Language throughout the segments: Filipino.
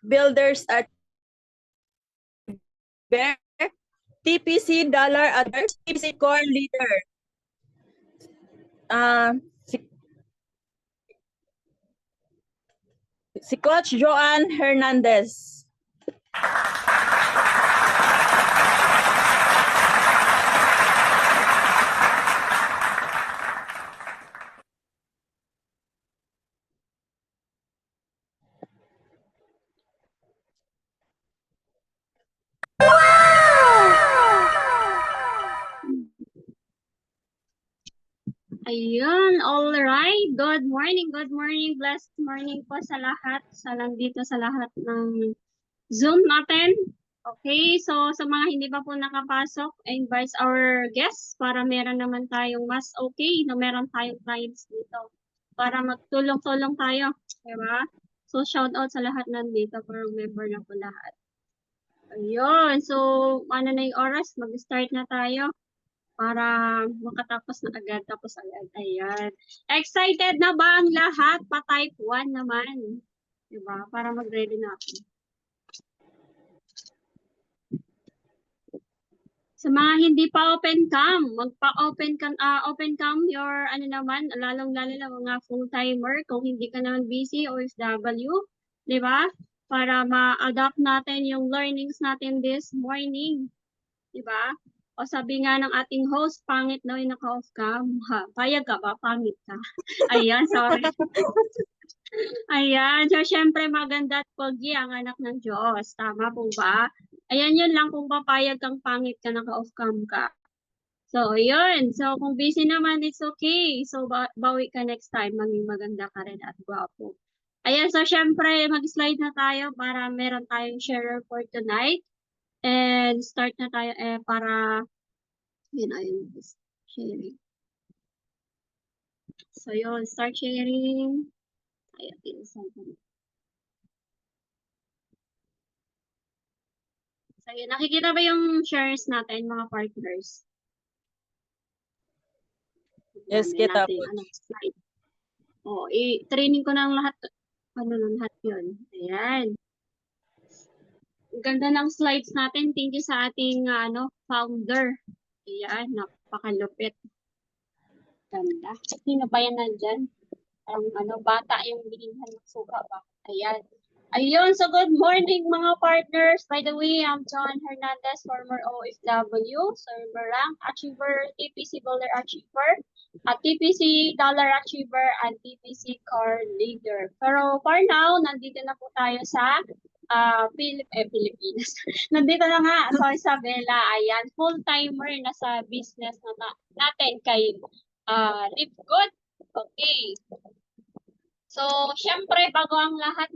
builders are TPC dollar others, TPC core leader. Si Coach Joan Hernandez. Ayun, all right. Good morning, blessed morning po sa lahat, nandito sa lahat ng Zoom natin. Okay, so sa mga hindi pa po nakapasok, I invite our guests para meron naman tayong mas okay na meron tayong clients dito para magtulong-tulong tayo, diba? So shout out sa lahat nandito para member na po lahat. Ayun, so ano na yung oras, mag-start na tayo para makatapos na agad, tapos agad. Ayan. Excited na ba ang lahat? Pa-type 1 naman. Diba? Para mag-ready na ako. Sa mga hindi pa open cam, magpa-open cam, open cam your ano naman, lalong-lalo na mga full-timer kung hindi ka naman busy, OFW, di ba? Para ma-adapt natin yung learnings natin this morning. Di ba? O sabi nga ng ating host, pangit daw yung naka-off cam. Payag ka ba? Pangit ka. Ayan, sorry. Ayan, so syempre maganda at pogi ang anak ng Diyos. Tama po ba? Ayan, yun lang kung papayag kang pangit ka, naka-off cam ka. So, yun. So, kung busy naman, it's okay. So, bawi ka next time. Maging maganda ka rin at gwapo. Ayan, so syempre, mag-slide na tayo para meron tayong sharer for tonight. And start na tayo para, yun, ayun, sharing. So, yun, start sharing. Ayan, pinsan ko. So, yun, nakikita ba yung shares natin, mga partners? Yes, kita po. Slide. O, i-training ko ng lahat, lahat yun. Ayan. Ganda ng slides natin. Thank you sa ating founder. Ayan, napakalupit. Ganda. Sino ba yan nandyan? Ang bata yung binigyan ng suka ba? Ayan. Ayun, so good morning mga partners. By the way, I'm John Hernandez, former OFW, server rank achiever, TPC Builder Achiever, at TPC Dollar Achiever, and TPC Car Leader. Pero for now, nandito na po tayo sa Pilipinas. Nandito na nga sa Isabela. Ayan, full-timer na sa business natin kay Live Good. Okay. So, syempre, bago ang lahat,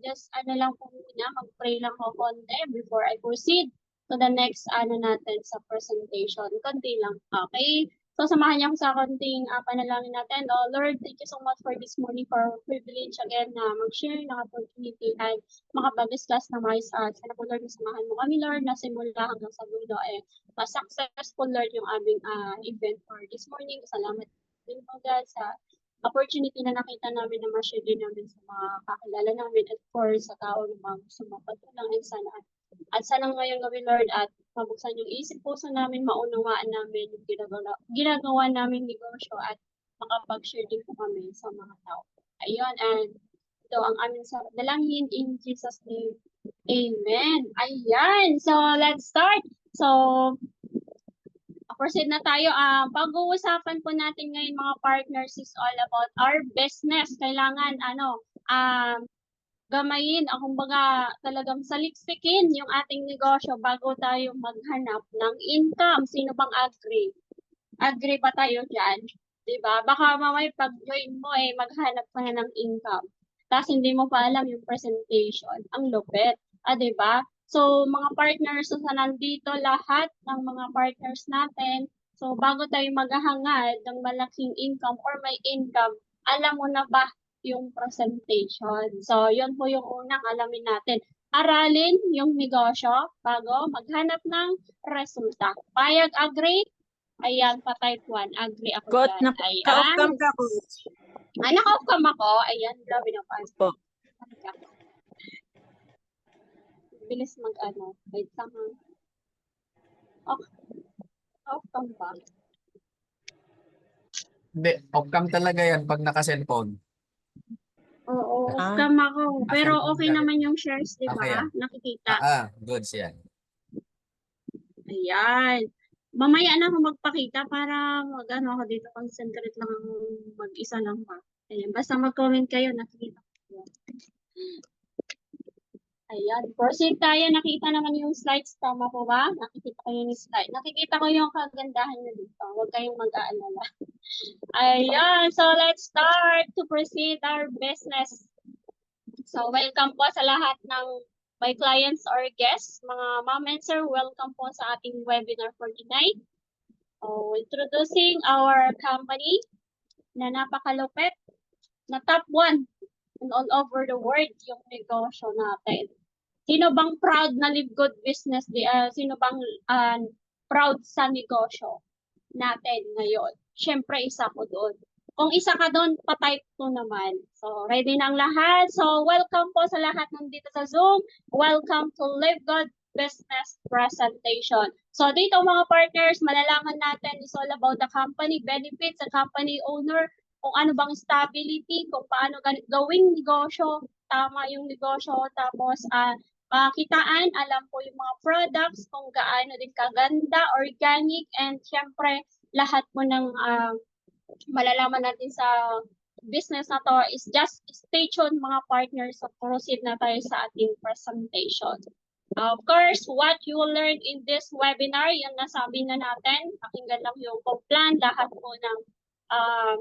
just lang po muna, mag-pray lang ako konti before I proceed to the next, natin sa presentation. Konti lang, okay? So, samahan niyo ako sa konting panalangin natin. Oh, Lord, thank you so much for this morning, for our privilege again na mag-share ng opportunity and makapag-discuss na mais. Sana po, Lord, samahan mo kami, Lord, na simula hanggang sa dulo. Successful, Lord, yung aming event for this morning. Salamat din po, God, sa opportunity na nakita namin na ma-share din namin sa mga kakilala namin at for sa tao na mga gusto magpatulang at sana ngayong gawin, Lord, at mabuksan yung isip puso namin, maunawaan namin yung ginagawa namin negosyo at makapag-share din po kami sa mga tao. Ayun, and ito ang aming dalangin in Jesus' name. Amen. Ayan. So, let's start. So, proceed na tayo. Pag-uusapan po natin ngayon mga partners is all about our business. Kailangan gamayin, kumbaga talagang saliksikin yung ating negosyo bago tayo maghanap ng income. Sino bang agree? Agree ba tayo dyan? Diba? Baka mamay pag-join mo maghanap ka na ng income. Tapos hindi mo pa alam yung presentation. Ang lupit. Diba? So, mga partners, nandito lahat ng mga partners natin. So, bago tayo maghahangad ng malaking income or may income, alam mo na ba yung presentation? So, yun po yung unang alamin natin. Aralin yung negosyo bago maghanap ng resulta. Payag, agree? Ayan, pa-type 1. Agree ako Coach, dyan. naka-off cam ka, Coach. Naka-off cam ako. Ayan, grabe na pa. Po. Bilis mag-ano. Wait lang. Off cam ba? Hindi, off-cam talaga yan pag naka-cellphone. Oo, off Ah, cam ako. Pero Naka-cellphone okay ka rin. naman yung shares, di Okay ba? yan. Nakikita. Goods yan. Ayan. Mamaya na ako magpakita para mag-ano ako dito. Concentrate lang ako mag-isa lang ba. Ayan. Basta mag-comment kayo. Nakikita ko. Ayan. Proceed tayo. Nakita naman yung slides. Tama po ba? Nakikita ko yung slide. Nakikita ko yung kagandahan nyo dito. Huwag kayong mag-aalala. Ayan. So, let's start to proceed our business. So, welcome po sa lahat ng my clients or guests. Mga ma'am and sir, welcome po sa ating webinar for tonight. Introducing our company na napakalupit na top 1 and all over the world yung negosyo natin. Sino bang proud na live good business? Sino bang proud sa negosyo natin ngayon? Siyempre, isa ko doon. Kung isa ka doon, pa-type 2 naman. So, ready na ang lahat. So, welcome po sa lahat nandito sa Zoom. Welcome to Live Good Business Presentation. So, dito mga partners, malalaman natin is all about the company benefits, the company owner, kung ano bang stability, kung paano gawing negosyo, tama yung negosyo, tapos makitaan, alam po yung mga products, kung gaano din kaganda, organic, and syempre, lahat po ng malalaman natin sa business na to is just stay tuned mga partners. So proceed na tayo sa ating presentation. Of course, what you will learn in this webinar, yung nasabi na natin, pakinggan lang yung plan, lahat po ng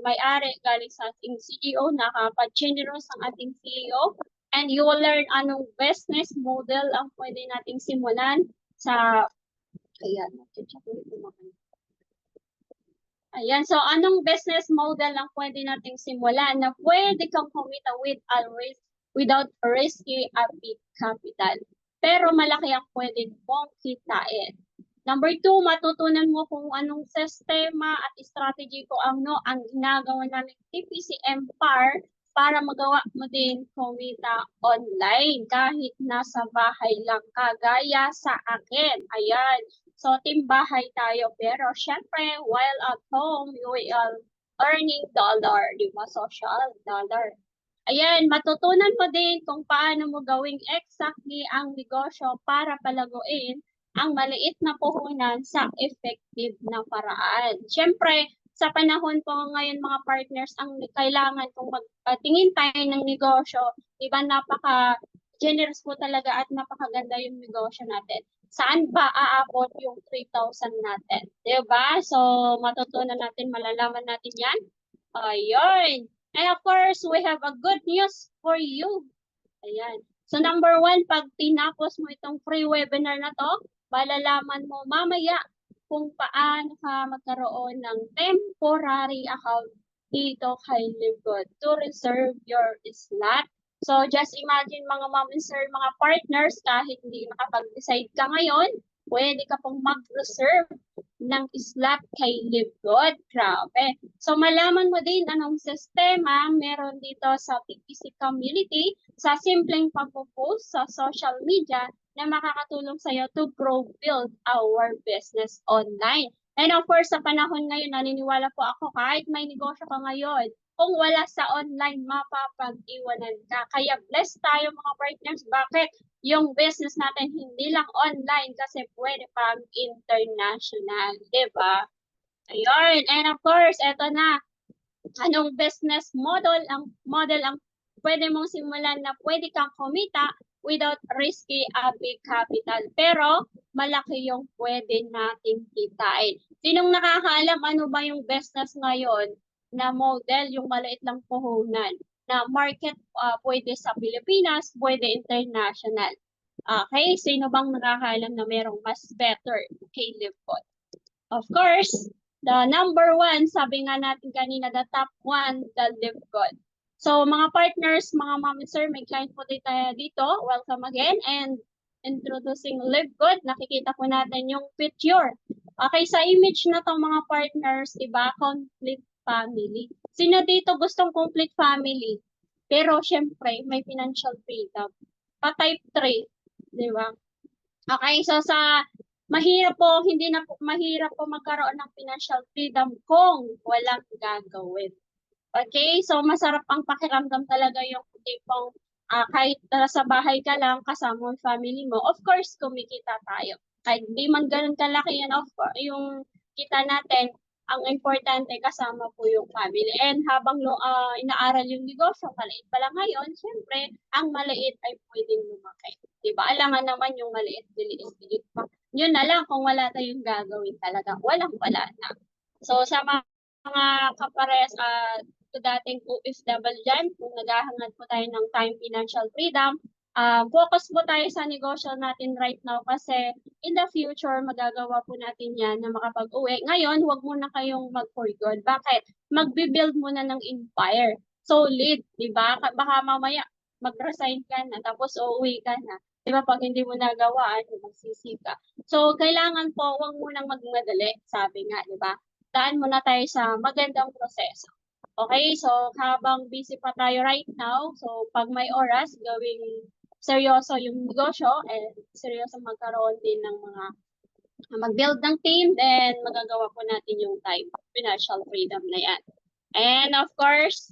may-ari galing sa ating CEO, nakapag-generous ang ating CEO, and you will learn anong business model ang pwede nating simulan sa, ayan, check ulit yung mga. Ayan, so anong business model ang pwede nating simulan na pwede kang kumita without risky big capital. Pero malaki ang pwede mong kitain. Number 2, matutunan mo kung anong sistema at strategy ko ang ginagawa namin TPC Empire para magawa mo din kumita online kahit nasa bahay lang kagaya sa akin. Ayan. So, team bahay tayo. Pero, syempre, while at home, you will earning dollar, di ba? Social dollar. Ayan, matutunan mo din kung paano mo gawing exactly ang negosyo para palaguin ang maliit na puhunan sa effective na paraan. Syempre, sa panahon po ngayon mga partners, ang kailangan kung magtingin tayo ng negosyo, di ba napaka-generous po talaga at napakaganda yung negosyo natin. Saan ba aabot yung 3,000 natin? Diba? So, matutunan natin, malalaman natin yan. Ayun. And of course, we have a good news for you. Ayan. So, number 1, pag tinapos mo itong free webinar na to, malalaman mo mamaya kung paano ka magkaroon ng temporary account dito kay LiveGood to reserve your slot. So, just imagine mga mom and sir, mga partners, kahit hindi nakapag-decide ka ngayon, pwede ka pong mag-reserve ng slot kay LiveGood. Grabe. So, malaman mo din anong sistema meron dito sa TPC community sa simpleng pag-post sa social media na makakatulong sa'yo to grow, build our business online. And of course, sa panahon ngayon, naniniwala po ako, kahit may negosyo ka ngayon, kung wala sa online, mapapag-iwanan ka. Kaya blessed tayo mga partners. Bakit? Yung business natin hindi lang online kasi pwede pang international. Diba? Ayun. And of course, eto na. Anong business model ang pwede mong simulan na pwede kang kumita without risky big capital. Pero malaki yung pwede nating kitain. Sinong nakakaalam ano ba yung business ngayon na model, yung maliit lang puhunan, na market pwede sa Pilipinas, pwede international. Okay, sino bang nakakaalam na merong mas better kay LiveGood? Of course, the number 1, sabi nga natin kanina, the top 1, the LiveGood. So, mga partners, mga mom and sir, may client po dito. Welcome again. And introducing LiveGood, nakikita po natin yung picture. Okay, sa image na to mga partners, diba, complete family. Sino dito gustong complete family? Pero syempre, may financial freedom. Pa-type 3, di ba? Okay, so mahirap po, hindi na po, mahirap po magkaroon ng financial freedom kung walang gagawin. Okay, so masarap ang pakiramdam talaga yung tipong kahit sa bahay ka lang kasama yung family mo, of course kumikita tayo. Kahit di man ganun kalaki yan, yung kita natin, ang importante kasama po yung family. And habang inaaral yung negosyo, maliit pa lang ngayon, syempre, ang maliit ay pwedeng lumaki. Diba? Alangan naman yung maliit, diliit pa. Yun na lang kung wala tayong gagawin talaga. Wala na. So sa mga kapares, dating OFW dyan, kung naghahangad po tayo ng time financial freedom, focus po tayo sa negosyo natin right now kasi in the future, magagawa po natin yan na makapag-uwi. Ngayon, huwag muna kayong mag-for good. Bakit? Magbibuild muna ng empire. Solid, di ba? Baka mamaya mag-resign ka na, tapos uuwi ka na. Di ba? Pag hindi mo nagawa, magsisi ka. So, kailangan po, huwag munang magmadali, sabi nga, di ba? Daan muna tayo sa magandang proseso. Okay, so habang busy pa tayo right now, so pag may oras, gawing seryoso yung negosyo and seryoso magkaroon din ng mga mag-build ng team, then magagawa po natin yung time financial freedom na yan. And of course,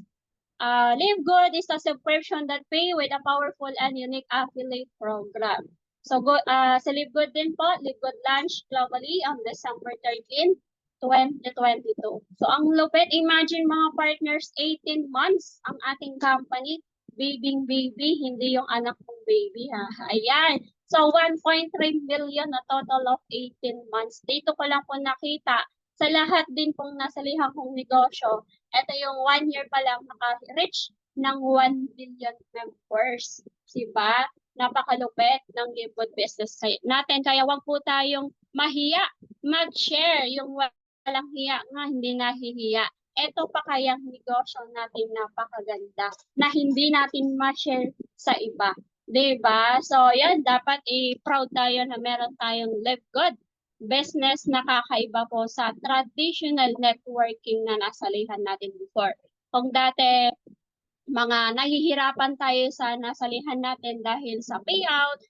Live Good is a subscription that pay with a powerful and unique affiliate program. So sa Live Good din po, Live Good launch globally on December 13, 2022. So ang lupit, imagine mga partners, 18 months ang ating company. Baby, hindi yung anak kong baby ha. Ayan. So 1.3 million na total of 18 months. Dito ko lang po nakita sa lahat din pong nasa lihang kong negosyo. Ito yung 1 year pa lang naka-reach ng 1 billion members. Diba? Napakalupit ng Live Good business natin. Kaya wag po tayong mahiya mag-share yung walang hiya nga, hindi nahihiya. Ito pa kayang negosyo natin napakaganda na hindi natin ma-share sa iba. Diba? So, yan, dapat i-proud tayo na meron tayong Live Good business na kakaiba po sa traditional networking na nasalihan natin before. Kung dati, mga nahihirapan tayo sa nasalihan natin dahil sa payout,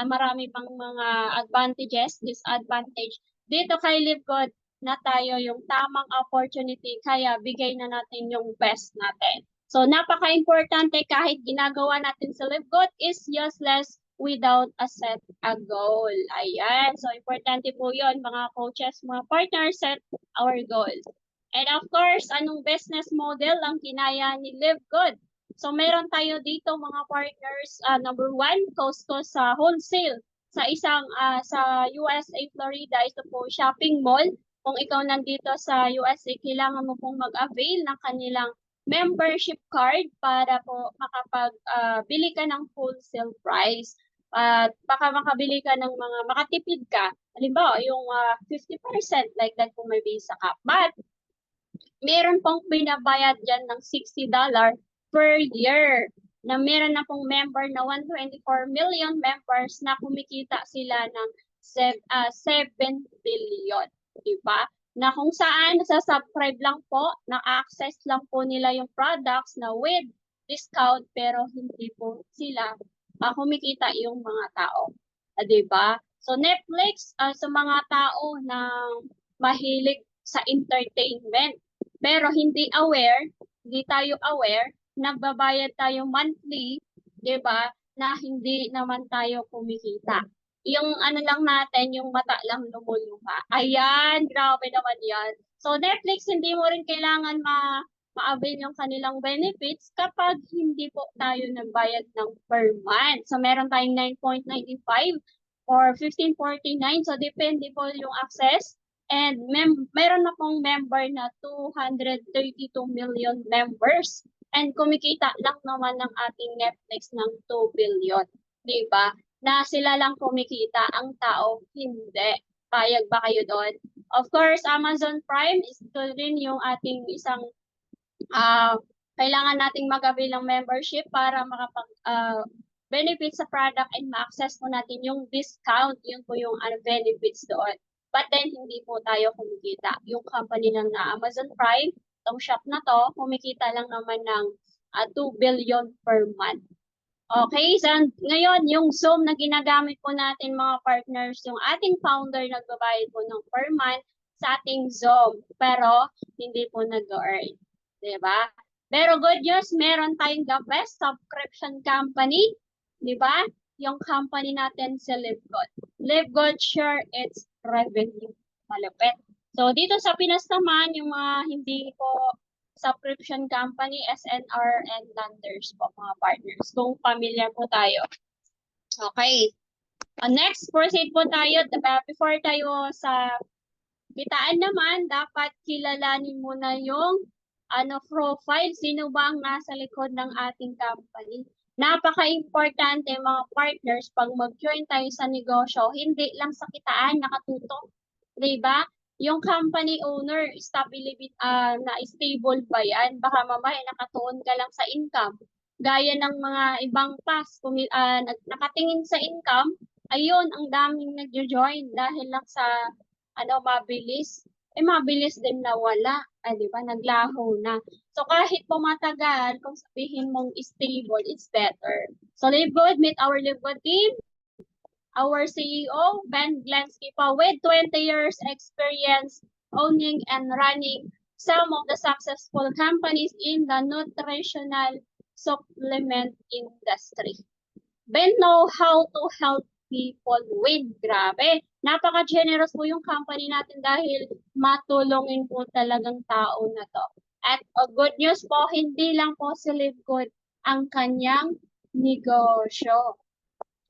marami pang mga advantages, disadvantage. Dito kay Live Good na tayo yung tamang opportunity, kaya bigay na natin yung best natin. So napaka-importante kahit ginagawa natin sa Live Good is useless without a set a goal. Ayan, so importante po yun mga coaches, mga partners, set our goal. And of course, anong business model ang kinaya ni Live Good? So meron tayo dito mga partners, number 1, Costco sa wholesale. Sa isang sa USA, Florida, ito po shopping mall. Kung ikaw nandito sa USA, kailangan mo pong mag-avail ng kanilang membership card para po makapag-bili ka ng wholesale price. At baka makabili ka ng mga, makatipid ka. Halimbawa, yung 50% like that kung may visa ka. But, meron pong binabayad dyan ng $60 per year na meron na pong member na 124 million members na kumikita sila ng 7 billion. Diba? Na kung saan nasa-subscribe lang po, na-access lang po nila yung products na with discount pero hindi po sila kumikita yung mga tao. Diba? So Netflix sa mga tao na mahilig sa entertainment pero hindi tayo aware, nagbabayad tayo monthly, 'di ba? Na hindi naman tayo kumikita. Yung ano lang natin, yung mata lang lumuluha. Ayan, grabe naman 'yan. So Netflix, hindi mo rin kailangan ma-avail yung kanilang benefits kapag hindi po tayo nagbayad ng per month. So meron tayong 9.95 or 15.49. So depende po yung access. And meron na pong member na 232 million members. And kumikita lang naman ng ating Netflix ng 2 billion. Diba? Na sila lang kumikita, ang tao hindi. Payag ba kayo doon? Of course, Amazon Prime is ito rin yung ating isang kailangan nating mag-avail ng membership para benefit sa product and ma-access po natin yung discount. Yun po yung benefits doon. But then, hindi po tayo kumikita. Yung company lang na Amazon Prime, itong shop na to, kumikita lang naman ng 2 billion per month. Okay, so ngayon yung Zoom na ginagamit po natin mga partners, yung ating founder nagbabayad po ng per month sa ating Zoom, pero hindi po nag-earn. Diba? Pero good news, meron tayong the best subscription company, di ba? Yung company natin sa LiveGood. LiveGood share its revenue. Malupit. So dito sa Pinas naman, yung mga hindi po subscription company, SNR and Landers po mga partners. Kung familiar po tayo. Okay. Next, proceed po tayo. Before tayo sa kitaan naman, dapat kilalanin muna yung profile. Sino ba ang nasa likod ng ating company? Napaka-importante mga partners pag mag-join tayo sa negosyo, hindi lang sa kitaan nakatutok. Diba? Yung company owner, na stable ba yan? Baka mamaya nakatuon ka lang sa income. Gaya ng mga ibang past, nakatingin sa income, ayun, ang daming nagjo-join dahil lang sa mabilis. Mabilis din nawala. Ay, di ba? Naglaho na. So, kahit pumatagal, kung sabihin mong stable, it's better. So, Live Good, meet our Live Good team. Our CEO, Ben Glensky po, with 20 years experience owning and running some of the successful companies in the nutritional supplement industry. Ben know how to help people win. Grabe. Napaka-generous po yung company natin dahil matulungin po talagang tao na to. At good news po, hindi lang po si Live Good ang kanyang negosyo.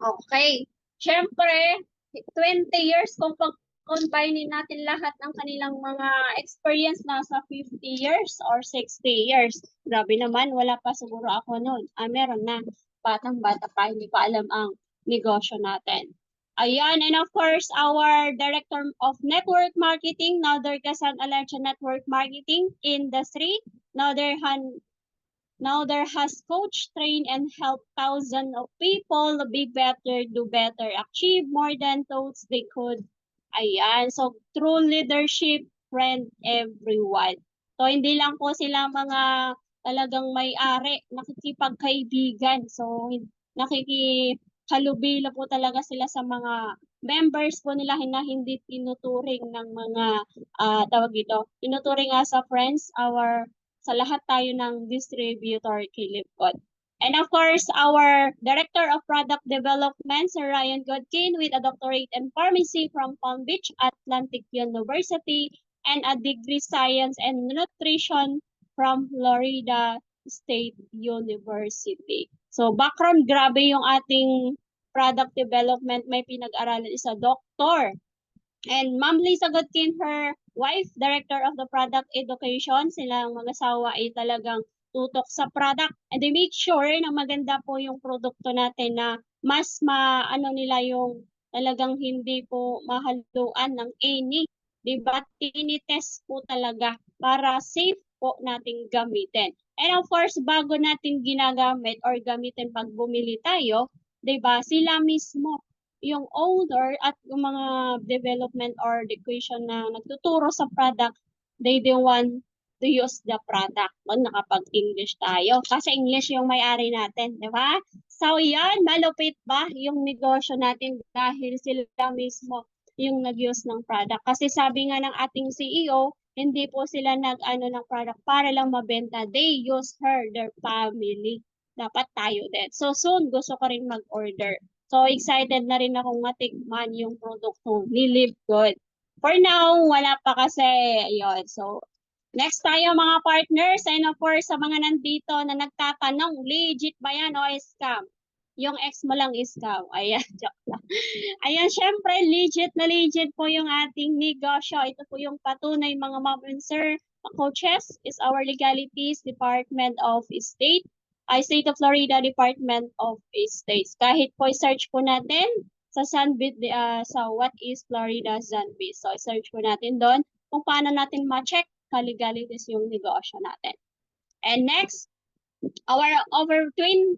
Okay. Siyempre, 20 years kung pag-combine natin lahat ng kanilang mga experience nasa 50 years or 60 years. Grabe naman, wala pa siguro ako noon. Meron na. Batang-bata pa, hindi pa alam ang negosyo natin. Ayan, and of course, our Director of Network Marketing, Nader Gasan Alercha Network Marketing Industry, Nader has coached, trained, and helped thousands of people be better, do better, achieve more than thoughts they could. Ayan, so true leadership, friend everyone. So hindi lang po sila mga talagang may-ari, nakikipagkaibigan. So nakikihalubilo po talaga sila sa mga members po nila na hindi tinuturing ng mga tinuturing as a friends, sa lahat tayo ng distributor kay Lipcod. And of course, our Director of Product Development, Sir Ryan Godkin, with a doctorate in pharmacy from Palm Beach Atlantic University and a degree Science and Nutrition from Florida State University. So background, grabe yung ating product development. May pinag-aralan isa doktor. And Ma'am Lisa Godkin, her wife, Director of the Product Education, silang mag-asawa ay talagang tutok sa product. And they make sure na maganda po yung produkto natin na mas nila yung talagang hindi po mahaluan ng any. Diba? Tinitest po talaga para safe po nating gamitin. And of course, bago natin ginagamit or gamitin pag bumili tayo, diba? Sila mismo yung owner at yung mga development or education na nagtuturo sa product, they the one to use the product. Nakapag-English tayo. Kasi English yung may-ari natin, di ba? So yan, malupit ba yung negosyo natin dahil sila mismo yung nag-use ng product. Kasi sabi nga ng ating CEO, hindi po sila nag-ano ng product para lang mabenta. They use their family. Dapat tayo din. So soon, gusto ko rin mag-order. So, excited na rin akong matikman yung produkto ni Live Good. For now, wala pa kasi. Ayun. So, next tayo mga partners. And of course, sa mga nandito na nagtatanong, legit ba yan o scam? Yung ex mo lang scam. Ayan, joke lang. Ayan, syempre, legit na legit po yung ating negosyo. Ito po yung patunay mga ma'am and sir. Coaches is our legalities, Department of State. State of Florida Department of States. Kahit po i-search po natin sa Sunbit, sa what is Florida Sunbit. So i-search po natin doon kung paano natin ma-check legalities yung negosyo natin. And next, our over 20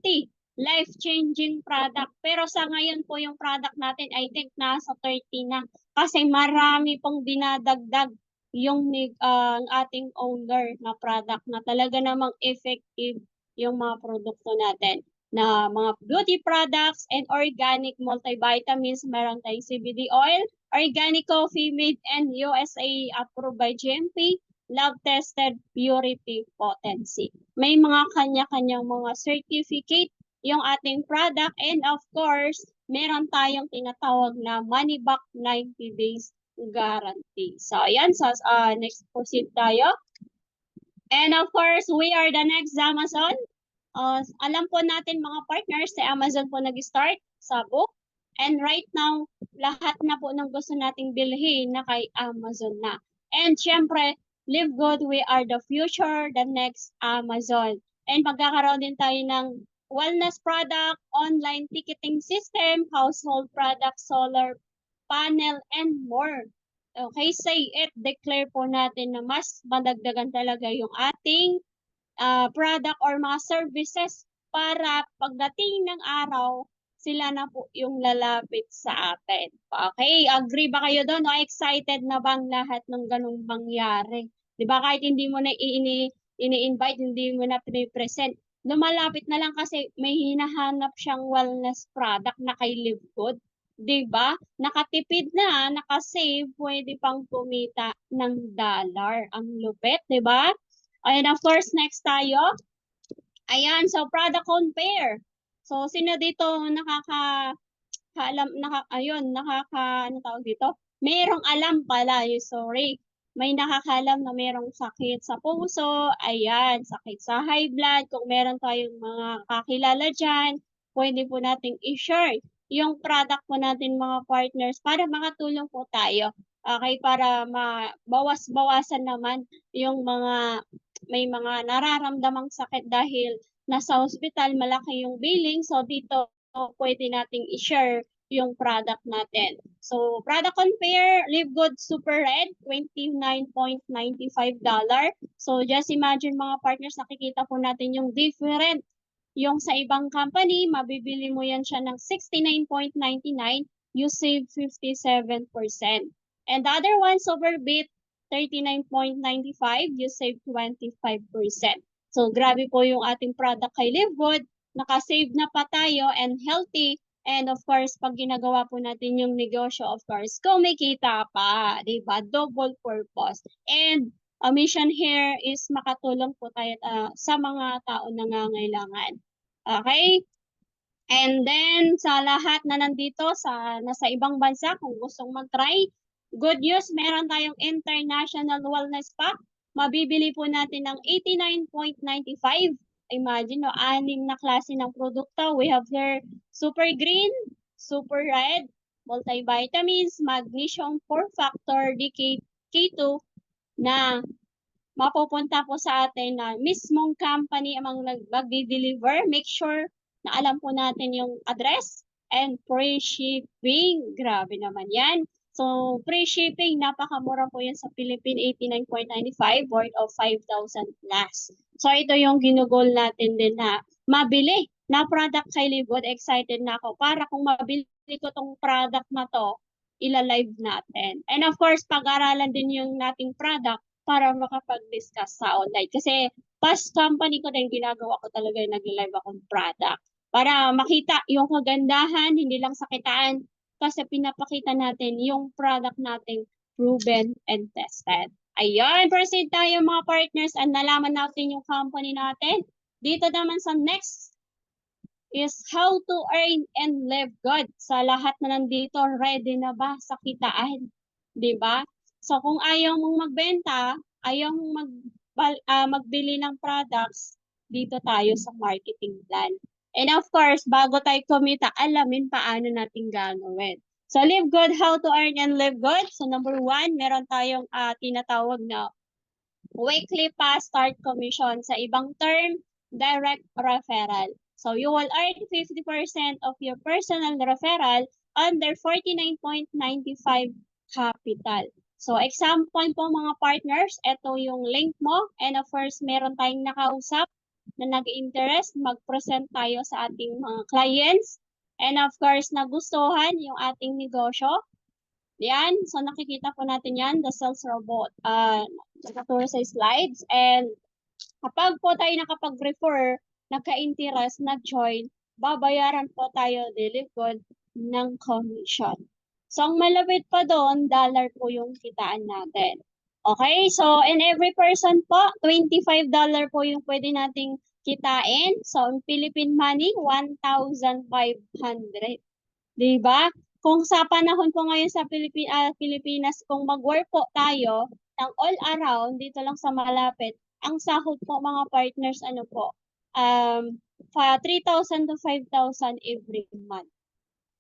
life-changing product. Pero sa ngayon po yung product natin, I think nasa 30 na. Kasi marami pong dinadagdag yung ating owner na product na talaga namang effective yung mga produkto natin. na mga beauty products and organic multivitamins. Meron tayong CBD oil, organic coffee made and USA approved by GMP, lab-tested purity potency. May mga kanya-kanyang mga certificate yung ating product, and of course, meron tayong tinatawag na money back 90 days guarantee. So, ayan. So, next proceed tayo. And of course, we are the next Amazon. Alam po natin mga partners, sa Amazon po nag-start sa book. And right now, lahat na po ng gusto nating bilhin na kay Amazon na. And syempre, Live Good, we are the future, the next Amazon. And magkakaroon din tayo ng wellness product, online ticketing system, household product, solar panel, and more. Okay, say it, declare po natin na mas madagdagan talaga yung ating product or mga services para pagdating ng araw, sila na po yung lalapit sa atin. Okay, agree ba kayo doon? O excited na bang lahat ng ganung mangyari? Di ba kahit hindi mo na ini-invite, hindi mo na pinipresent, lumalapit na lang kasi may hinahanap siyang wellness product na kay Live Good. Di ba? Nakatipid na, nakasave, pwede pang kumita ng dollar. Ang lupit, di ba? And of course, next tayo. Ayan, so product compare. So, sino dito ano tawag dito? Merong alam pala, sorry. May nakakaalam na merong sakit sa puso, ayan, sakit sa high blood. Kung meron tayong mga kakilala dyan, pwede po nating i-share yung product po natin mga partners para makatulong po tayo. Okay, para mabawas-bawasan naman yung may mga nararamdamang sakit dahil nasa hospital, malaki yung billing. So, dito pwede nating i-share yung product natin. So, product compare, Live Good Super Red, $29.95. So, just imagine mga partners, nakikita po natin yung different. Yung sa ibang company, mabibili mo yan siya ng $69.99, you save 57%. And the other one, Superbit, $39.95, you save 25%. So, grabe po yung ating product kay Live Good. Nakasave na pa tayo and healthy. And of course, pag ginagawa po natin yung negosyo, of course, kumikita pa. Diba? Double purpose. And a mission here is makatulong po tayo sa mga tao na nangangailangan. Okay? And then, sa lahat na nandito, nasa ibang bansa, kung gustong mag-try, good news, meron tayong International Wellness Pack. Mabibili po natin ng $89.95. Imagine, 6 na klase ng produkto. We have here Super Green, Super Red, multivitamins, magnesium 4-factor, K2 na mapupunta po sa atin na mismong company ang mag-deliver. Make sure na alam po natin yung address and free shipping. Grabe naman yan. So, free shipping, napakamura po yan sa Philippine, $89.95 worth of 5,000 plus. So, ito yung ginugol natin din na mabili na product kay Live Good. Excited na ako para kung mabili ko tong product na to, ila-live natin. And of course, pag-aralan din yung nating product para makapag-discuss sa online. Kasi past company ko din, ginagawa ko talaga yung nag-live akong product. Para makita yung kagandahan, hindi lang sa kitaan, kasi pinapakita natin yung product nating proven and tested. Ayun, proceed tayo mga partners and nalaman natin yung company natin. Dito naman sa next is how to earn and live good. Sa lahat na nandito, ready na ba sa kitaan? Diba? So kung ayaw mong magbenta, ayaw mong magbili ng products, dito tayo sa marketing plan. And of course, bago tayo kumita, alamin paano natin gagawin. So, Live Good, how to earn and live good. So, number 1, meron tayong tinatawag na weekly pass start commission. Sa ibang term, direct referral. So, you will earn 50% of your personal referral under 49.95 capital. So, example po mga partners, ito yung link mo. And of course, meron tayong nakausap na nag-interest, mag-present tayo sa ating mga clients. And of course, nagustuhan yung ating negosyo. Yan. So, nakikita po natin yan, the sales robot. Nakaturo sa slides. And kapag po tayo nakapag-refer, nagka-interest, nag-join, babayaran po tayo daily good ng commission. So, ang malapit pa doon, dollar po yung kitaan natin. Okay, so in every person po, $25 po yung pwede nating kitain. So, in Philippine money, 1,500. Diba? Kung sa panahon po ngayon sa Pilipinas, kung mag-work po tayo ng all around, dito lang sa malapit, ang sahod po mga partners, ano po, 3,000 to 5,000 every month.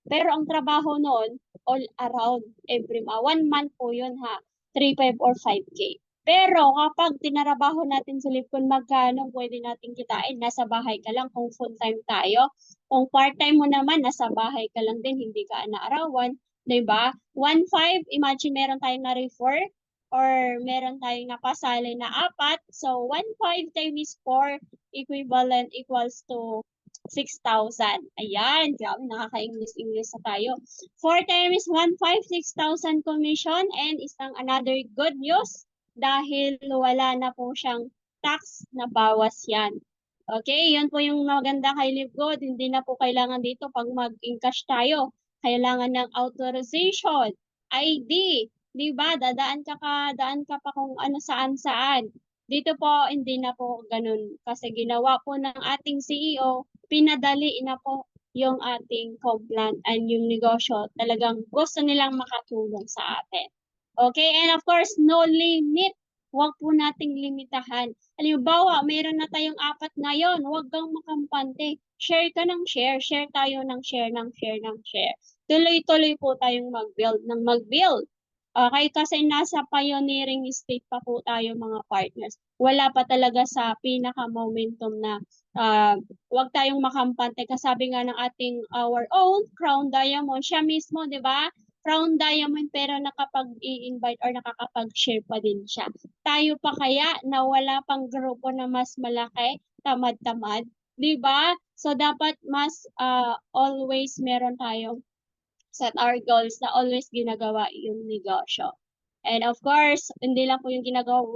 Pero ang trabaho noon, all around, every 1 month po yun ha, 3, 5 or 5K. Pero kapag tinarabaho natin sa kung magkano pwede natin kitain, nasa bahay ka lang kung full-time tayo. Kung part-time mo naman, nasa bahay ka lang din, hindi ka naarawan. Diba? 1,500, imagine meron tayong na-refer or meron tayong napasali na 4. So, 1,500 times 4 equivalent equals to 6,000. Ayan, grabe, nakaka-English na tayo. 4 times 1,500, 6,000 commission, and isang another good news dahil wala na po siyang tax na bawas yan. Okay, yun po yung maganda kay Live Good. Hindi na po kailangan dito pag mag-encash tayo. Kailangan ng authorization, ID, di ba? Daan ka pa kung ano saan. Dito po, hindi na po ganun. Kasi ginawa po ng ating CEO, pinadali na po yung ating complaint and yung negosyo. Talagang gusto nilang makatulong sa atin. Okay, and of course, no limit. Huwag po nating limitahan. Halimbawa, mayroon na tayong 4 ngayon, huwag kang makampante. Share ka ng share. Share tayo ng share. Tuloy-tuloy po tayong mag-build. Okay, kasi nasa pioneering state pa po tayo mga partners. Wala pa talaga sa pinaka-momentum na huwag tayong makampante. Kasabi nga ng ating our own Crown Diamond, siya mismo, di ba? Crown Diamond pero nakapag-i-invite or nakakapag-share pa din siya. Tayo pa kaya na wala pang grupo na mas malaki, tamad-tamad, di ba? So dapat mas always meron tayong set our goals na always ginagawa yung negosyo. And of course, hindi lang po yung ginagawa,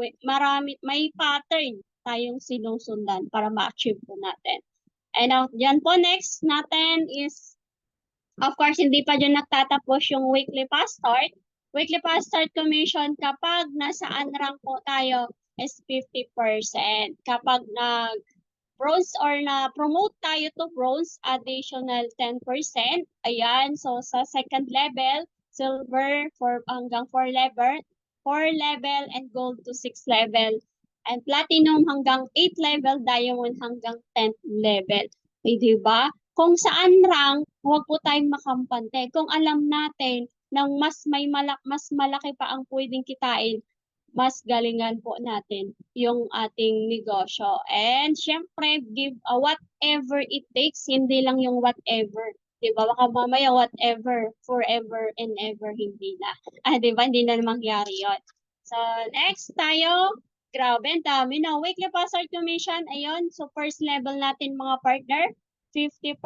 may pattern tayong sinusundan para ma-achieve po natin. And dyan po next natin is, of course, hindi pa dyan nagtatapos yung weekly fast start. Weekly fast start commission kapag nasaan rank po tayo is 50%. Kapag bronze or na-promote tayo to bronze, additional 10%. Ayan, so sa second level, silver hanggang 4 level, and gold to 6 level. And platinum hanggang 8 level, diamond hanggang 10th level. Okay, diba? Kung saan rank, huwag po tayong makampante. Kung alam natin na mas malaki pa ang pwedeng kitain, mas galingan po natin yung ating negosyo. And syempre, give whatever it takes, hindi lang yung whatever. Diba? Baka mamaya whatever, forever and ever, hindi na. Diba? Hindi na mangyari yun. So, next tayo. Grabe, ang dami na. Weekly password commission, ayun. So, first level natin mga partner, 50%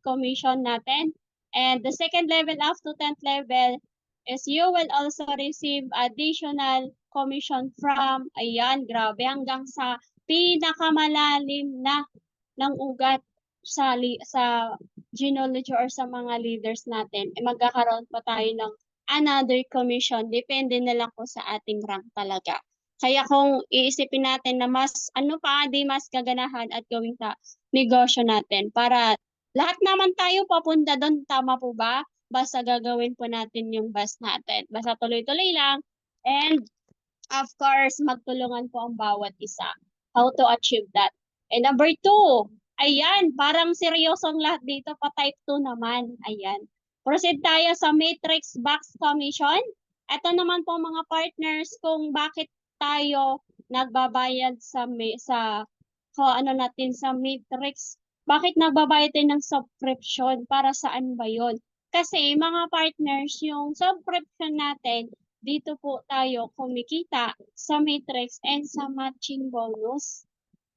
commission natin. And the second level up to 10th level is you will also receive additional commission from, ayan, grabe, hanggang sa pinakamalalim na ng ugat sa genealogy or sa mga leaders natin, magkakaroon pa tayo ng another commission. Depende na lang po sa ating rank talaga. Kaya kung iisipin natin na mas mas kaganahan at gawing negosyo natin para lahat naman tayo papunta doon, tama po ba? Basta gagawin po natin yung best natin. Basta tuloy-tuloy lang. And of course, magtulungan po ang bawat isa. How to achieve that. And number 2, ayan, parang seryosong lahat dito, pa type 2 naman. Ayan. Proceed tayo sa matrix box commission. Ito naman po mga partners kung bakit tayo nagbabayad sa matrix. Bakit nagbabayad tayo ng subscription? Para saan ba yon? Kasi mga partners, yung subscription natin, dito po tayo kumikita sa matrix and sa matching bonus.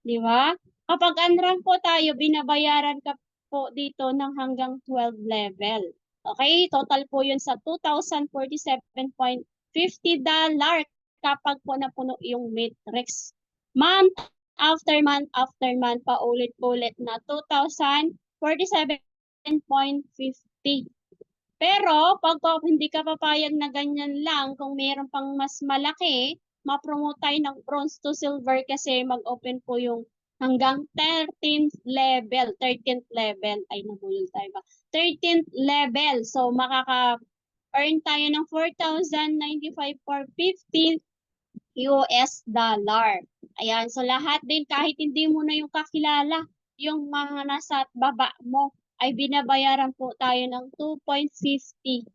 Di ba? Kapag unrank po tayo, binabayaran ka po dito ng hanggang 12 level. Okay? Total po yun sa $2,047.50 kapag po napuno yung matrix. Month after month, paulit-ulit na 47.50. Pero pag hindi ka papayag na ganyan lang, kung mayroon pang mas malaki, ma-promote tayo ng bronze to silver kasi mag-open po yung hanggang 13th level. 13th level. Ay, nabulol tayo ba? 13th level. So, makaka-earn tayo ng 4,095 for 50 US dollar. Ayan. So, lahat din, kahit hindi mo na yung kakilala, yung mga nasa baba mo, ay binabayaran po tayo ng 2.50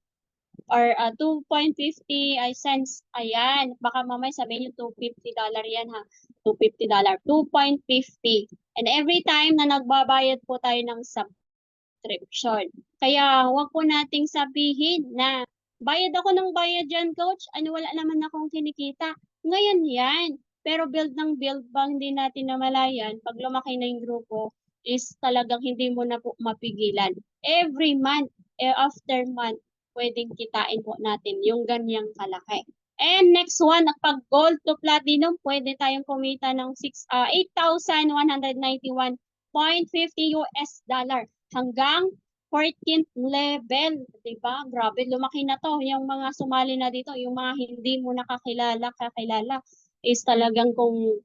or 2.50 ay cents. Ayan, baka mamaya sabihin yung $250 yan ha. $250. 2.50. And every time na nagbabayad po tayo ng subscription. Kaya huwag po nating sabihin na bayad ako ng bayad dyan, coach. Ano, wala naman akong kinikita. Ngayon yan. Pero build ng build bang hindi natin namalayan, pag lumaki na yung grupo, is talagang hindi mo na po mapigilan. Every month, after month, pwedeng kitain po natin yung ganyang kalaki. And next one, pag gold to platinum, pwede tayong kumita ng 8,191.50 US dollar hanggang 14th level. Diba? Grabe, lumaki na to. Yung mga sumali na dito, yung mga hindi mo nakakilala, is talagang kung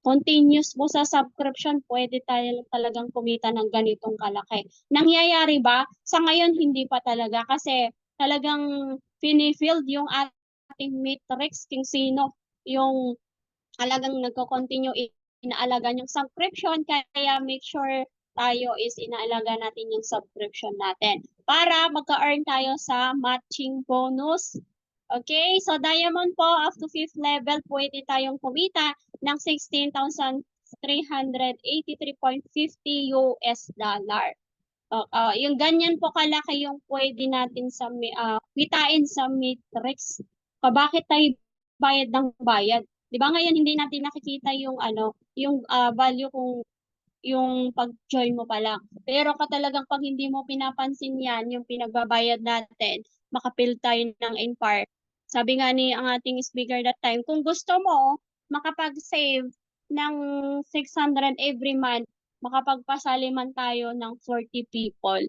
continuous mo sa subscription, pwede tayo talagang kumita ng ganitong kalaki. Nangyayari ba? Sa ngayon, hindi pa talaga kasi talagang finifield yung ating matrix kung sino yung talagang nagko-continue inaalagaan yung subscription. Kaya make sure tayo is inaalaga natin yung subscription natin para magka-earn tayo sa matching bonus. Okay, so diamond po, up to 5th level, pwede tayong kumita ng 16,383.50 US dollar. Yung ganyan po kalaki yung pwede natin sa kitain sa matrix. Bakit tayo bayad ng bayad? 'Di ba ngayon hindi natin nakikita yung yung value kung yung pag-join mo pa lang. Pero talagang pag hindi mo pinapansin yan, yung pinagbabayad natin, makapil tayo ng in-part. Sabi nga ni ang ating speaker that time, kung gusto mo makapag-save ng 600 every month, makapagpasali man tayo ng 40 people.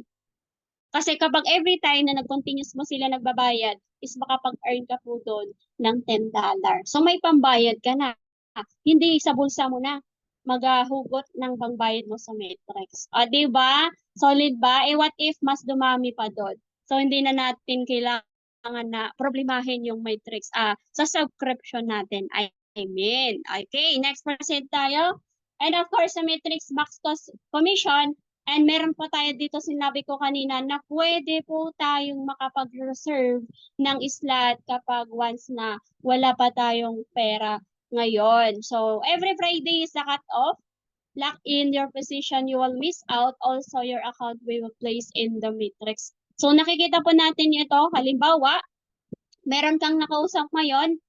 Kasi kapag every time na nag-continuous mo sila nagbabayad, is makapag-earn ka po doon ng $10. So may pambayad ka na. Hindi sa bulsa mo na maghugot ng pangbayad mo sa matrix. Di ba? Solid ba? What if mas dumami pa doon? So hindi na natin kailangan na problemahin yung matrix sa subscription natin. I mean, okay, next percent tayo. And of course, sa matrix box cost commission, and meron po tayo dito, sinabi ko kanina, na pwede po tayong makapag-reserve ng slot kapag once na wala pa tayong pera ngayon. So, every Friday is the cut-off. Lock in your position, you will miss out. Also, your account will be placed in the matrix. So, nakikita po natin ito. Halimbawa, meron kang nakausap ngayon,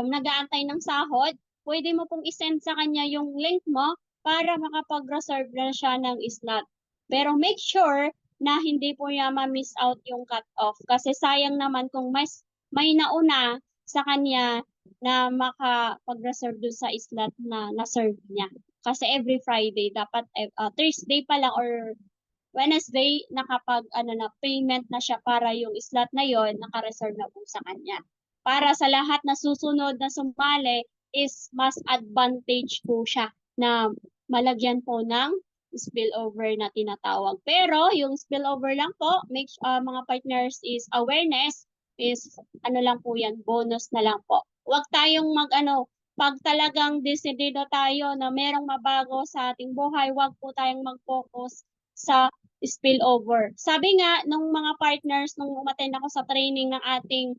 nag-aantay ng sahod, pwede mo pong isend sa kanya yung link mo para makapag-reserve na siya ng slot. Pero make sure na hindi po niya ma-miss out yung cut-off. Kasi sayang naman kung may nauna sa kanya na makapag-reserve dun sa slot na na-serve niya. Kasi every Friday, dapat Thursday pa lang or Wednesday, payment na siya para yung slot na yon naka-reserve na po sa kanya. Para sa lahat na susunod na sumali is mas advantage po siya na malagyan po ng spillover na tinatawag. Pero yung spillover lang po, mga partners, is awareness, is lang po yan, bonus na lang po. Huwag tayong pag talagang desidido tayo na merong mabago sa ating buhay, huwag po tayong mag-focus sa spillover. Sabi nga nung mga partners, nung umattend ako sa training ng ating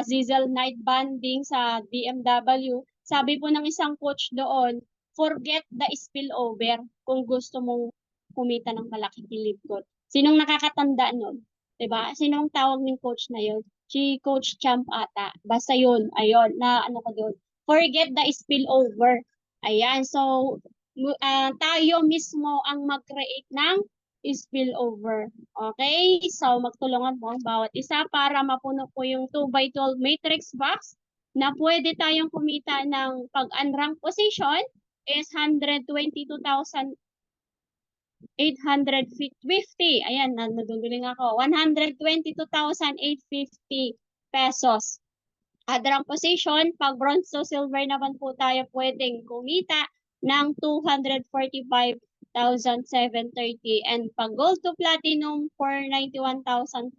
Zizel Night Banding sa BMW, sabi po ng isang coach doon, forget the spillover kung gusto mong kumita ng malaki kilibgot. Sinong nakakatanda nun? Diba? Sinong tawag ng coach na yun? Si Coach Champ ata. Basta yun. Ayun. Ko doon. Forget the spillover. Ayan. So, tayo mismo ang mag-create ng spillover. Okay? So, magtulungan po ang bawat isa para mapuno po yung 2x12 matrix box na pwede tayong kumita ng pag-unrank position is 122,000 122,850. Ayan, naduduling ako. 122,850 pesos. Other position, pag bronze to silver naman po tayo pwedeng kumita ng 245,730. And pag gold to platinum, 491,490.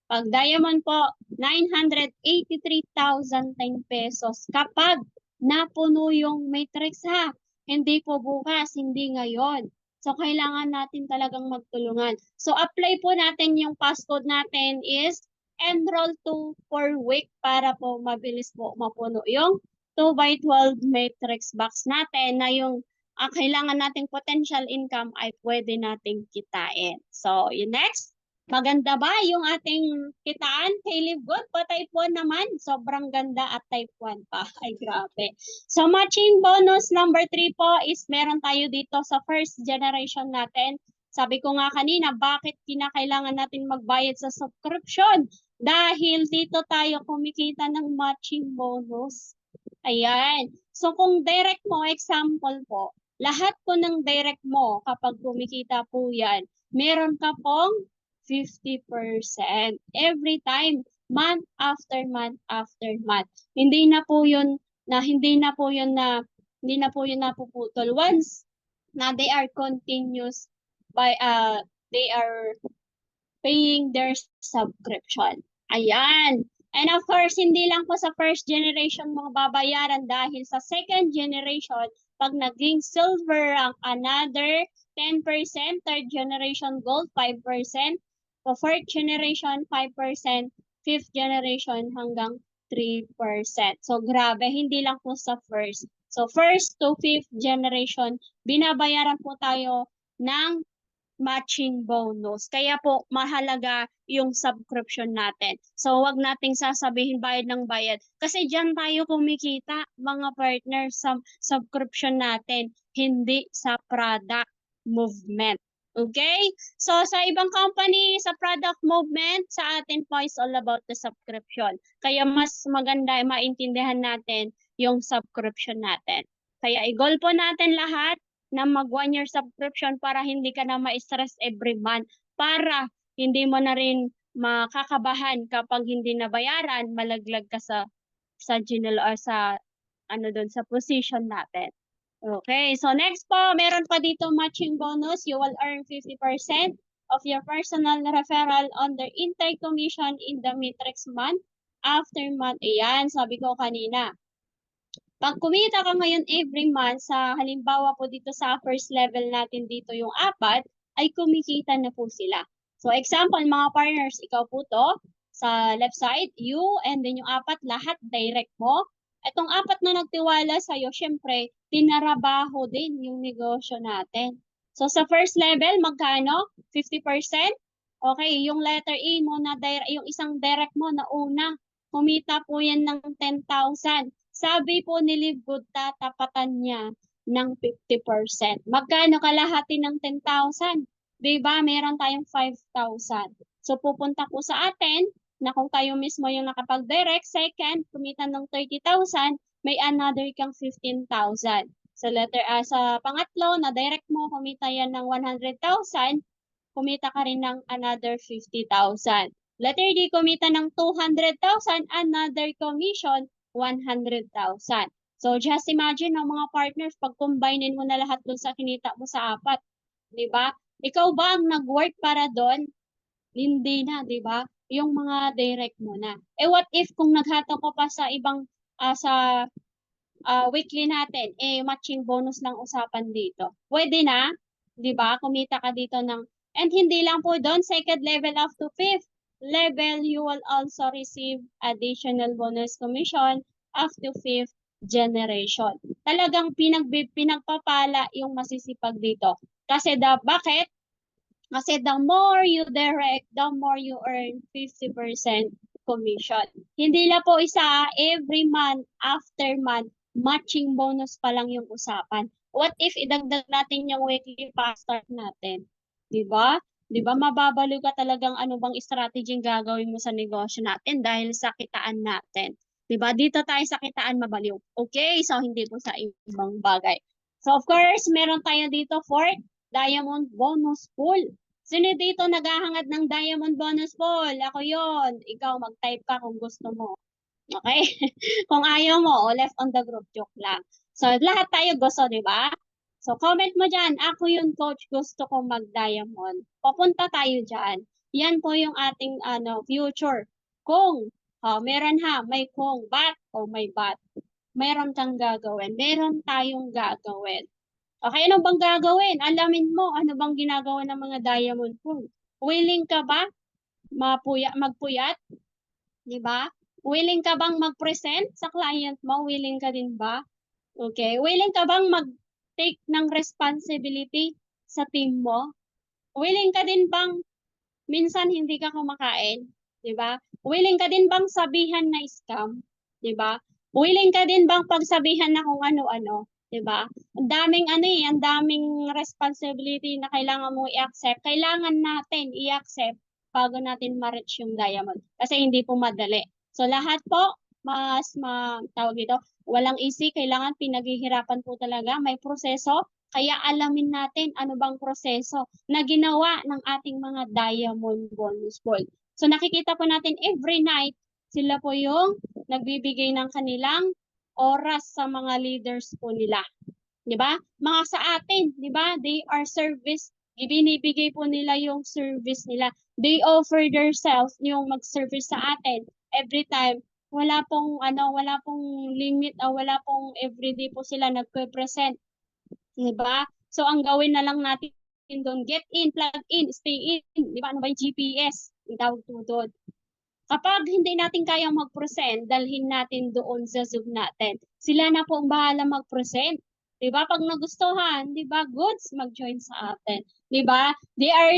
Pag diamond po, 983,010 pesos. Kapag napuno yung matrix ha, hindi po bukas, hindi ngayon. So, kailangan natin talagang magtulungan. So, apply po natin yung passcode natin is enroll to per week para po mabilis po mapuno yung 2x12 matrix box natin na yung kailangan nating potential income ay pwede nating kitain. So, yung next, maganda ba yung ating kitaan? Kay Live Good pa type 1 naman. Sobrang ganda at type 1 pa. Ay, grabe. So, matching bonus number 3 po is meron tayo dito sa first generation natin. Sabi ko nga kanina, bakit kinakailangan natin magbayad sa subscription? Dahil dito tayo kumikita ng matching bonus. Ayan. So kung direct mo, example po, lahat po ng direct mo kapag kumikita po yan, meron ka pong 50% every time, month after month after month. Hindi na po yun napuputol once na they are continuous by they are paying their subscription. Ayan. And of course, hindi lang po sa first generation mo babayaran dahil sa second generation, pag naging silver rank, another 10%, third generation gold, 5%, for fourth generation, 5%, fifth generation hanggang 3%. So, grabe, hindi lang po sa first. So, first to fifth generation, binabayaran po tayo ng matching bonus. Kaya po, mahalaga yung subscription natin. So, wag nating sasabihin bayad ng bayad. Kasi dyan tayo kumikita, mga partners, sa subscription natin, hindi sa product movement. Okay? So, sa ibang company, sa product movement, sa atin po is all about the subscription. Kaya mas maganda maintindihan natin yung subscription natin. Kaya i-goal po natin lahat na mag 1-year subscription para hindi ka na ma-stress every month, para hindi mo na rin makakabahan kapag hindi nabayaran, malaglag ka sa general or sa sa position natin. Okay, so next po, meron pa dito matching bonus. You will earn 50% of your personal referral on the intake commission in the matrix month after month. Ayan, sabi ko kanina. Pag kumita ka ngayon every month, sa halimbawa po dito sa first level natin dito yung 4, ay kumikita na po sila. So example, mga partners, ikaw po to, sa left side, you, and then yung 4, lahat direct mo. Itong 4 na nagtiwala sa'yo, syempre, tinarabaho din yung negosyo natin. So sa first level, magkano? 50%? Okay, yung letter E mo na yung isang direct mo na una, kumita po yan ng 10,000. Sabi po ni Live Good, tatapatan niya ng 50%. Magkano kalahati ng 10,000? Diba, meron tayong 5,000. So, pupunta po sa atin na kung tayo mismo yung nakapag-direct, second, kumita ng 30,000, may another kang 15,000. Sa letter A, sa pangatlo, na direct mo, kumita yan ng 100,000, kumita ka rin ng another 50,000. Letter D, kumita ng 200,000, another commission, 100,000. So, just imagine ang mga partners, pag combine mo na lahat dun sa kinita mo sa 4, di ba? Ikaw ba ang nag-work para doon? Hindi na, di ba? Yung mga direct mo na. Eh, what if kung naghato ko pa sa ibang, weekly natin, matching bonus lang usapan dito. Pwede na, di ba? Kumita ka dito ng, and hindi lang po doon, second level up to fifth level, you will also receive additional bonus commission up to fifth generation. Talagang pinagpapala yung masisipag dito. Kasi bakit? Kasi the more you direct, the more you earn 50% commission. Hindi na po isa, every month, after month, matching bonus pa lang yung usapan. What if idagdag natin yung weekly fast start natin? Diba? Diba, mababaliw ka talagang ano bang strategy gagawin mo sa negosyo natin dahil sa kitaan natin. Diba? Dito tayo sa kitaan mabaliw. Okay? So, hindi po sa ibang bagay. So, of course, meron tayo dito fourth diamond bonus pool. Sino dito naghahangad ng diamond bonus pool? Ako yon. Ikaw mag-type ka kung gusto mo. Okay? Kung ayaw mo, left on the group, joke lang. So, lahat tayo gusto, di ba? So, comment mo dyan, ako yun, coach, gusto ko mag-diamond. Papunta tayo dyan. Yan po yung ating future. Kung, meron may kung, but, o may but. Meron kang gagawin. Meron tayong gagawin. Okay, ano bang gagawin? Alamin mo, ano bang ginagawa ng mga diamond pool? Willing ka ba magpuyat? Di ba? Willing ka bang mag-present sa client mo? Willing ka din ba? Okay. Willing ka bang mag-take ng responsibility sa team mo? Willing ka din bang minsan hindi ka kumakain? Di ba? Willing ka din bang sabihan na scam? Di ba? Willing ka din bang pagsabihan na kung ano-ano? Di ba? Ang daming ang daming responsibility na kailangan mo i-accept. Kailangan natin i-accept bago natin ma-reach yung diamond. Kasi hindi po madali. So lahat po, tawag dito, walang easy, kailangan pinaghihirapan po talaga, may proseso, kaya alamin natin ano bang proseso na ginawa ng ating mga diamond bonus pool. So nakikita po natin every night, sila po yung nagbibigay ng kanilang oras sa mga leaders po nila. 'Di ba? Mga sa atin, 'di ba? They are service, ibinibigay po nila yung service nila. They offer themselves yung mag-service sa atin every time. Wala pong limit o wala pong everyday po sila nagpe-present. 'Di ba? So ang gawin na lang natin doon, get in, plug in, stay in. 'Di ba? Ano ba yung GPS? Ang tawag po doon. Kapag hindi natin kayang mag-present, dalhin natin doon sa Zoom natin. Sila na po ang bahala mag-present. 'Di ba? Pag nagustuhan, 'di ba? Goods, mag-join sa atin. 'Di ba? They are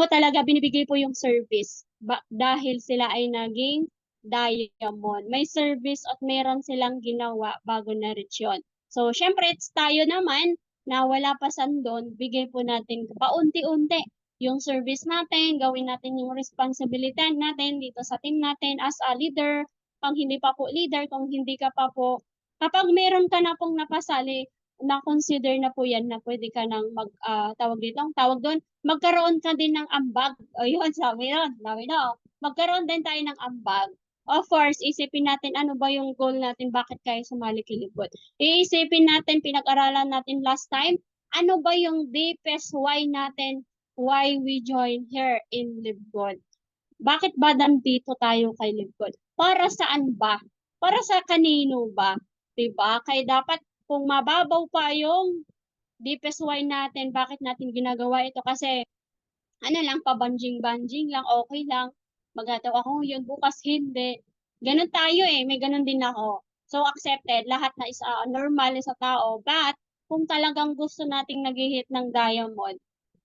talaga binibigay po yung service. Dahil sila ay naging diamond. May service at meron silang ginawa bago na-reach yun. So, syempre, tayo naman na wala pa sandon, bigay po natin paunti-unti yung service natin, gawin natin yung responsibility natin dito sa team natin as a leader. Kung hindi pa po leader, kung hindi ka pa po, kapag meron ka na pong napasali, na-consider na po yan na pwede ka nang tawag doon, magkaroon ka din ng ambag. O yun, sabi no. Magkaroon din tayo ng ambag. Of course, isipin natin ano ba yung goal natin, bakit kayo sumali kay Libgot. Iisipin natin, pinag-aralan natin last time, ano ba yung deepest why natin, why we join here in Libgot. Bakit ba nandito tayo kay Libgot? Para saan ba? Para sa kanino ba? Diba? Kaya dapat kung mababaw pa yung deepest why natin, bakit natin ginagawa ito, kasi lang, pabanjing-banjing lang, okay lang, magataw ako yun, bukas hindi. Ganun tayo may ganun din ako. So, accepted, lahat na is normal sa tao, but kung talagang gusto nating nag-hit ng diamond,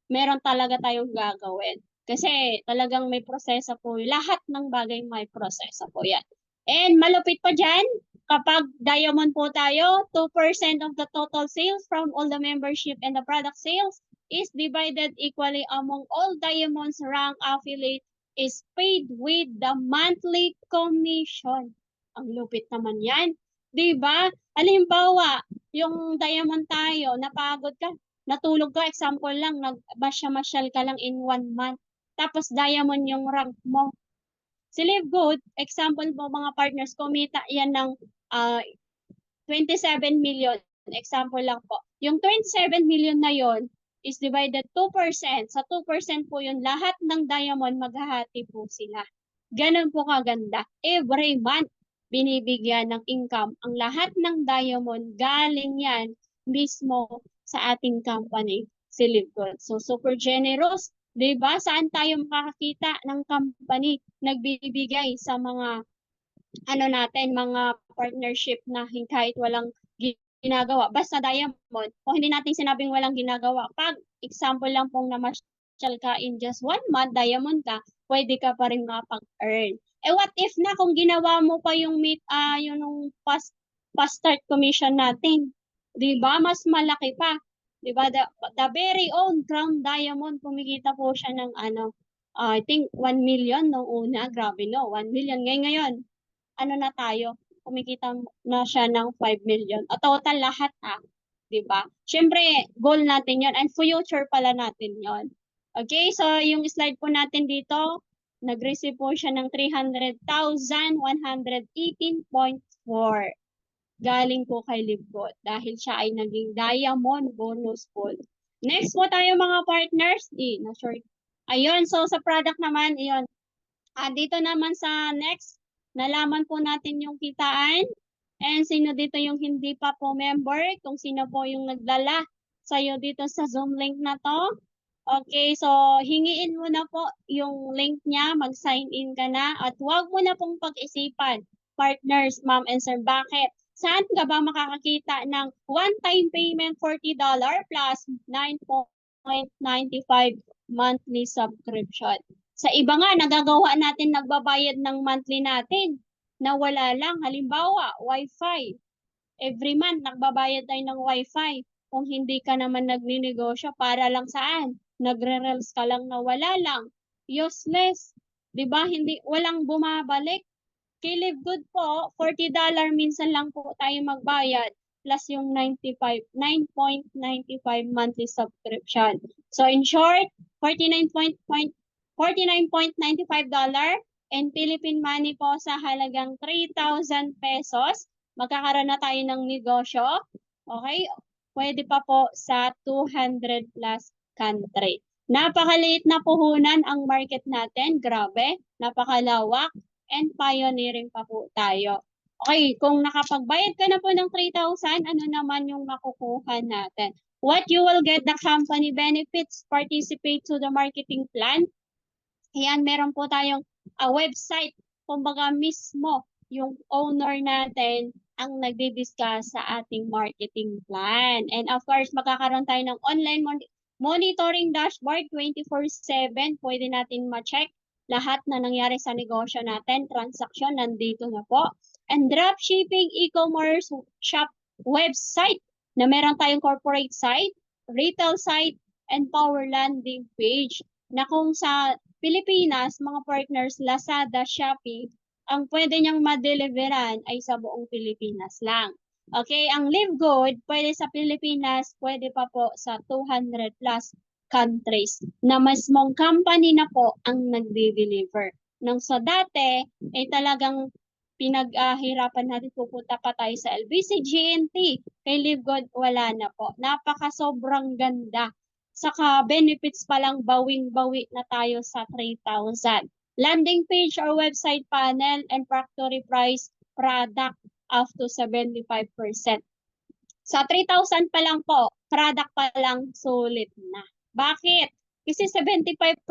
meron talaga tayong gagawin. Kasi talagang may proseso po, lahat ng bagay may proseso po yan. And malupit pa dyan, kapag diamond po tayo, 2% of the total sales from all the membership and the product sales is divided equally among all diamonds rank affiliate is paid with the monthly commission. Ang lupit naman yan. Diba? Halimbawa, yung diamond tayo, napagod ka, natulog ka, example lang, nagmasyal ka lang in 1 month. Tapos diamond yung rank mo. Si Live Good, example po mga partners, kumita yan ng 27 million. Example lang po. Yung 27 million na yon is divided 2%. Sa 2% po yun, lahat ng diamond maghahati po sila. Ganun po kaganda. Every month, binibigyan ng income. Ang lahat ng diamond, galing yan mismo sa ating company, si Live Good. So, super generous. Diba? Saan tayo makakakita ng company nagbibigay sa mga natin, mga partnership na kahit walang ginagawa. Basta diamond, kung hindi natin sinabing walang ginagawa, pag example lang pong namasyal ka in just 1 month, diamond ka, pwede ka pa rin makapag-earn. What if na kung ginawa mo pa yung yung past start commission natin? Diba? Mas malaki pa. Diba? The very own Crown Diamond, kumikita po siya ng I think 1 million nung una. Grabe no, 1 million. Ngayon, na tayo? Kumikita na siya ng 5 million. O total lahat 'di ba? Syempre, goal natin 'yon and future pala natin 'yon. Okay, so yung slide po natin dito, nag-receive po siya ng 300,118.4. Galing po kay Livgood dahil siya ay naging diamond bonus pool. Next po tayo mga partners, na-short. Ayun, so sa product naman, iyon. Dito naman sa next, nalaman po natin yung kitaan. And sino dito yung hindi pa po member, kung sino po yung nagdala sa'yo dito sa Zoom link na to. Okay, so hingiin mo na po yung link niya, mag-sign in ka na, at huwag mo na pong pag-isipan, partners, ma'am and sir, bakit? Saan ka ba makakakita ng one-time payment $40 plus 9.95 monthly subscription? Sa iba nga, nagagawa natin nagbabayad ng monthly natin na wala lang. Halimbawa, Wi-Fi. Every month, nagbabayad tayo ng Wi-Fi. Kung hindi ka naman nagninegosyo, para lang saan? Nagre-reels ka lang na wala lang. Useless. Diba? Walang bumabalik. Kay Livgood po, $40 minsan lang po tayo magbayad plus yung 9.95 monthly subscription. So in short, $49.95 and Philippine money po sa halagang 3,000 pesos. Magkakaroon na tayo ng negosyo. Okay? Pwede pa po sa 200 plus country. Napakaliit na puhunan ang market natin. Grabe. Napakalawak. And pioneering pa po tayo. Okay, kung nakapagbayad ka na po ng 3,000, ano naman yung makukuha natin? What you will get, the company benefits, participate to the marketing plan. Ayan, meron po tayong website. Kumbaga mismo, yung owner natin ang nagdi-discuss sa ating marketing plan. And of course, magkakaroon tayo ng online monitoring dashboard 24/7. Pwede natin ma-check lahat na nangyari sa negosyo natin, transaction, nandito na po. And dropshipping e-commerce shop website na meron tayong corporate site, retail site, and power landing page na kung sa Pilipinas, mga partners, Lazada, Shopee, ang pwede niyang ma-deliveran ay sa buong Pilipinas lang. Okay, ang Livgood, pwede sa Pilipinas, pwede pa po sa 200 plus countries na mismong company na po ang nagde-deliver. Nang sa dati, ay talagang pinaghirapan natin, pupunta pa tayo sa LBC, GNT. Kay Livgood, wala na po. Sobrang ganda. Saka benefits pa lang, bawing-bawi na tayo sa 3,000. Landing page or website panel and factory price product up to 75%. Sa 3,000 pa lang po, product pa lang sulit na. Bakit? Kasi 75%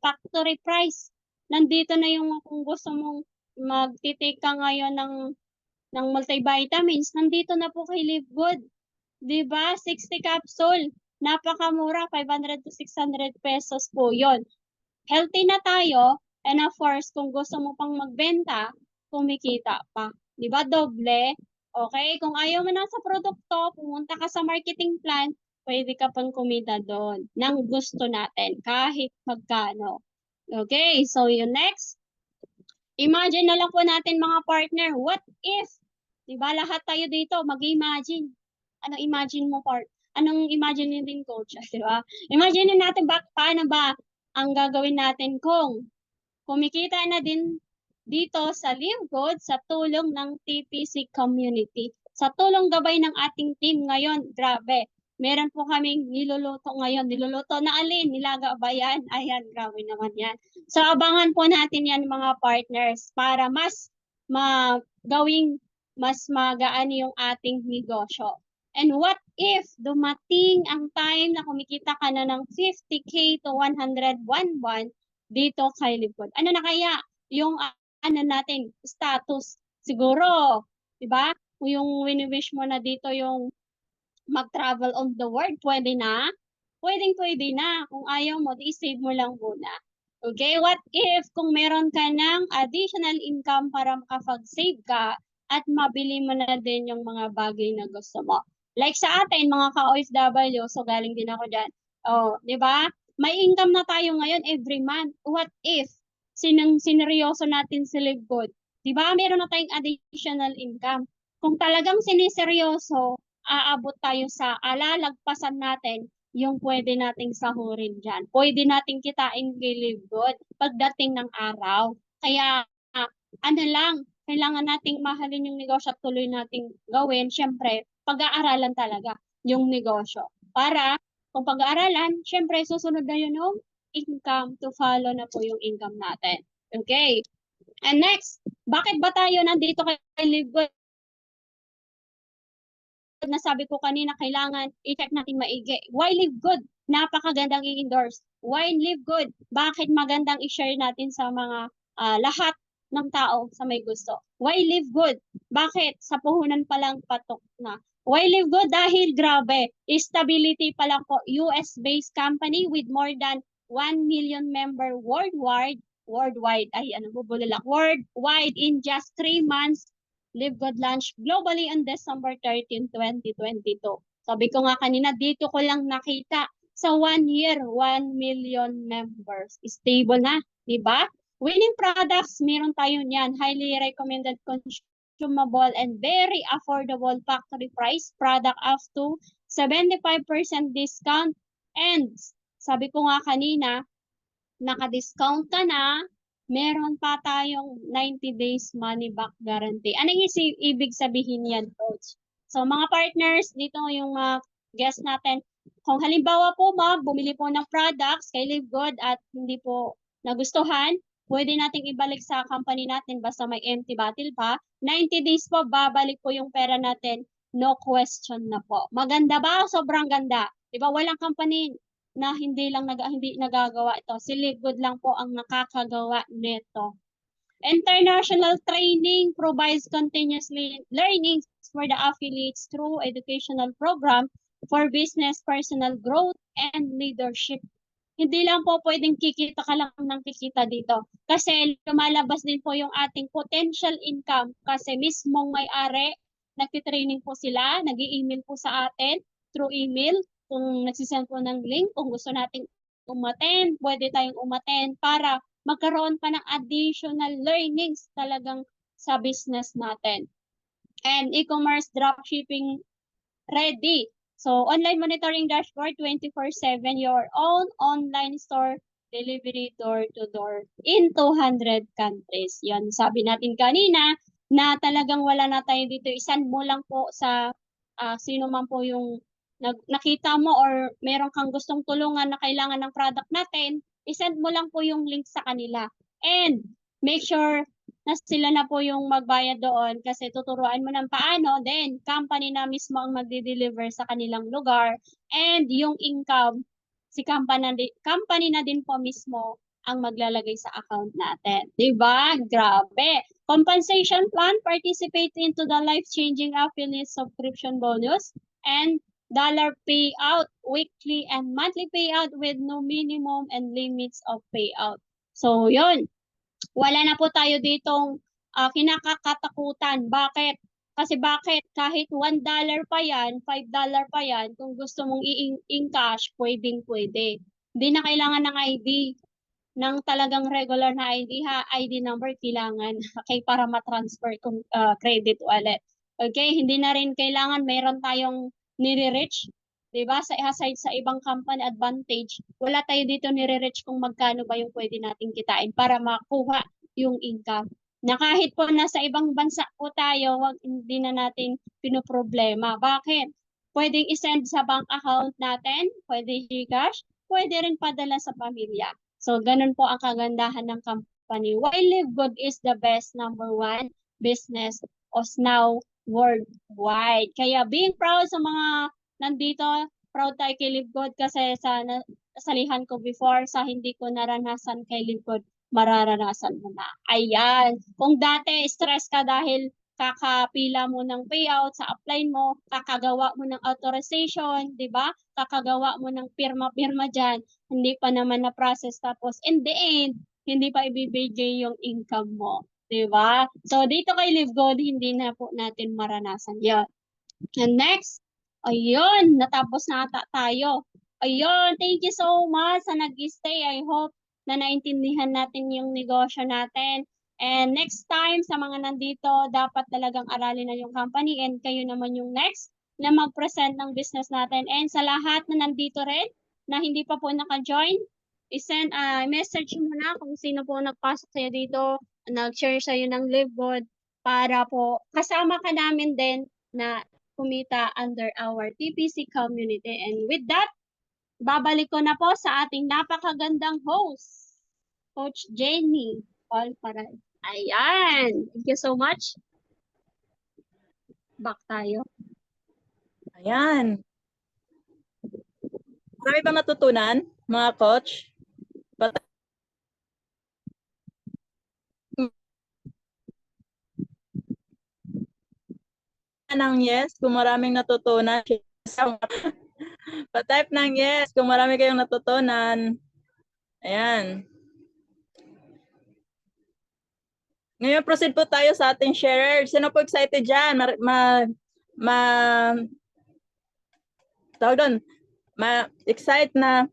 factory price. Nandito na yung kung gusto mong magtitake ka ngayon ng multivitamins, nandito na po kay Livgood. 'Di ba? 60 capsule. Napakamura, 500 to 600 pesos po 'yon. Healthy na tayo, and of course, kung gusto mo pang magbenta, kumikita pa. 'Di ba? Doble. Okay? Kung ayaw mo na sa produkto, pumunta ka sa marketing plan, pwede ka pang kumita doon ng gusto natin, kahit magkano. Okay, so yung next, imagine na lang po natin mga partner, what if, diba lahat tayo dito, mag-imagine. Anong imagine mo, anong imagine din coach, diba? Imagine natin paano ba ang gagawin natin kung kumikita na din dito sa Livgood sa tulong ng TPC community. Sa tulong gabay ng ating team ngayon, grabe. Meron po kaming niluluto ngayon. Niluluto na alin? Nilaga ba yan? Ayan, grabe naman yan. So, abangan po natin yan mga partners para mas gawing mas magaan yung ating negosyo. And what if dumating ang time na kumikita ka na ng 50K to 101 buwan dito kay Livgood? Ano na kaya yung natin status? Siguro, 'di ba? Yung wini-wish mo na dito yung mag-travel on the world, pwede na? Pwede na. Kung ayaw mo, i-save mo lang muna. Okay, what if kung meron ka ng additional income para makapag-save ka at mabili mo na din yung mga bagay na gusto mo. Like sa atin, mga ka-OFW, so galing din ako dyan. Oh, di ba? May income na tayo ngayon every month. What if sineryoso natin si Livgood? Di ba? Meron na tayong additional income. Kung talagang siniseryoso, aabot tayo sa alalagpasan natin yung pwede nating sahurin dyan. Pwede nating kitain kay Live Good pagdating ng araw. Kaya ano lang, kailangan nating mahalin yung negosyo at tuloy nating gawin. Siyempre, pag-aaralan talaga yung negosyo. Para kung pag-aaralan, siyempre susunod na yun yung income to follow na po yung income natin. Okay. And next, bakit ba tayo nandito kay Live Good? Na sabi ko kanina, kailangan i-check natin maigi. Why Live Good? Napakagandang i-endorse. Why Live Good? Bakit magandang i-share natin sa mga lahat ng tao sa may gusto? Why Live Good? Bakit? Sa puhunan pa lang patok na. Why Live Good? Dahil grabe, stability pa lang po. US-based company with more than 1 million member worldwide. Worldwide in just 3 months. Live Good launch globally on December 13, 2022. Sabi ko nga kanina, dito ko lang nakita sa 1 year, 1 million members. Stable na, di ba? Winning products, meron tayo niyan. Highly recommended consumable and very affordable factory price product up to 75% discount. And sabi ko nga kanina, naka-discount ka na, meron pa tayong 90 days money back guarantee. Ano yung ibig sabihin yan, Coach? So mga partners, dito yung guest natin. Kung halimbawa po bumili po ng products kay Live Good at hindi po nagustuhan, pwede nating ibalik sa company natin basta may empty bottle pa. 90 days po, babalik po yung pera natin. No question na po. Maganda ba? Sobrang ganda. Diba? Walang company na hindi nagagawa ito. Si Live Good lang po ang nakakagawa nito. International training provides continuously learning for the affiliates through educational program for business, personal growth, and leadership. Hindi lang po pwedeng kikita ka lang ng kikita dito. Kasi lumalabas din po yung ating potential income kasi mismong may-ari, nagtitraining po sila, nag-i-email po sa atin through email. Kung nagsisend po ng link, kung gusto nating umattend, pwede tayong umattend para magkaroon pa ng additional learnings talagang sa business natin. And e-commerce dropshipping ready. So, online monitoring dashboard 24/7, your own online store delivery door-to-door in 200 countries. Yan, sabi natin kanina na talagang wala na tayo dito. Isend mo lang po sa sino man po yung nakita mo or meron kang gustong tulungan na kailangan ng product natin, isend mo lang po yung link sa kanila. And make sure na sila na po yung magbayad doon kasi tuturuan mo ng paano, then company na mismo ang magde-deliver sa kanilang lugar, and yung income, si company na din po mismo ang maglalagay sa account natin. Diba? Grabe. Compensation plan, participate into the life-changing affiliate subscription bonus, and dollar payout, weekly and monthly payout with no minimum and limits of payout. So, yun. Wala na po tayo ditong kinakakatakutan. Bakit? Kasi bakit? Kahit $1 pa yan, $5 pa yan, kung gusto mong i-cash, pwedeng-pwede. Hindi na kailangan ng ID, ng talagang regular na ID ha, ID number kailangan okay, para ma-transfer kung credit wallet. Okay, hindi na rin kailangan mayroon tayong nire-reach, 'di ba? Aside sa ibang company advantage, wala tayo dito nire-reach kung magkano ba yung pwede nating kitain para makuha yung income. Na kahit po nasa ibang bansa po tayo, hindi na natin pinoproblema. Bakit? Pwedeng isend sa bank account natin, pwede GCash, pwede rin padala sa pamilya. So, ganun po ang kagandahan ng company. Why Live Good is the best #1 business of now worldwide. Kaya being proud sa mga nandito, proud tayo kay Live Good kasi sa nasalihan ko before, sa hindi ko naranasan kay Live Good, mararanasan mo na. Ayan. Kung dati stress ka dahil kakapila mo ng payout sa upline mo, kakagawa mo ng authorization, di ba? Kakagawa mo ng pirma-pirma dyan, hindi pa naman na-process tapos in the end, hindi pa ibibigay yung income mo. Di ba? So, dito kay Live Good, hindi na po natin maranasan yan. And next, ayun, natapos na ata tayo. Ayun, thank you so much sa nag-stay. I hope na naintindihan natin yung negosyo natin. And next time, sa mga nandito, dapat talagang aralin na yung company and kayo naman yung next na mag-present ng business natin. And sa lahat na nandito rin, na hindi pa po naka-join, i-send message mo na kung sino po nagpasok sa'yo dito, nag-share sa'yo ng Livebot, para po kasama ka namin din na kumita under our TPC community. And with that, babalik ko na po sa ating napakagandang host, Coach Jenny Palparay. Ayan. Thank you so much. Back tayo. Ayan. Marami bang natutunan, mga coach? Ng yes kung maraming natutunan. Pa-type ng yes kung marami kayong natutunan. Ayan. Ngayon, proceed po tayo sa ating sharer. Sino po excited dyan? Tawag doon. Excite na.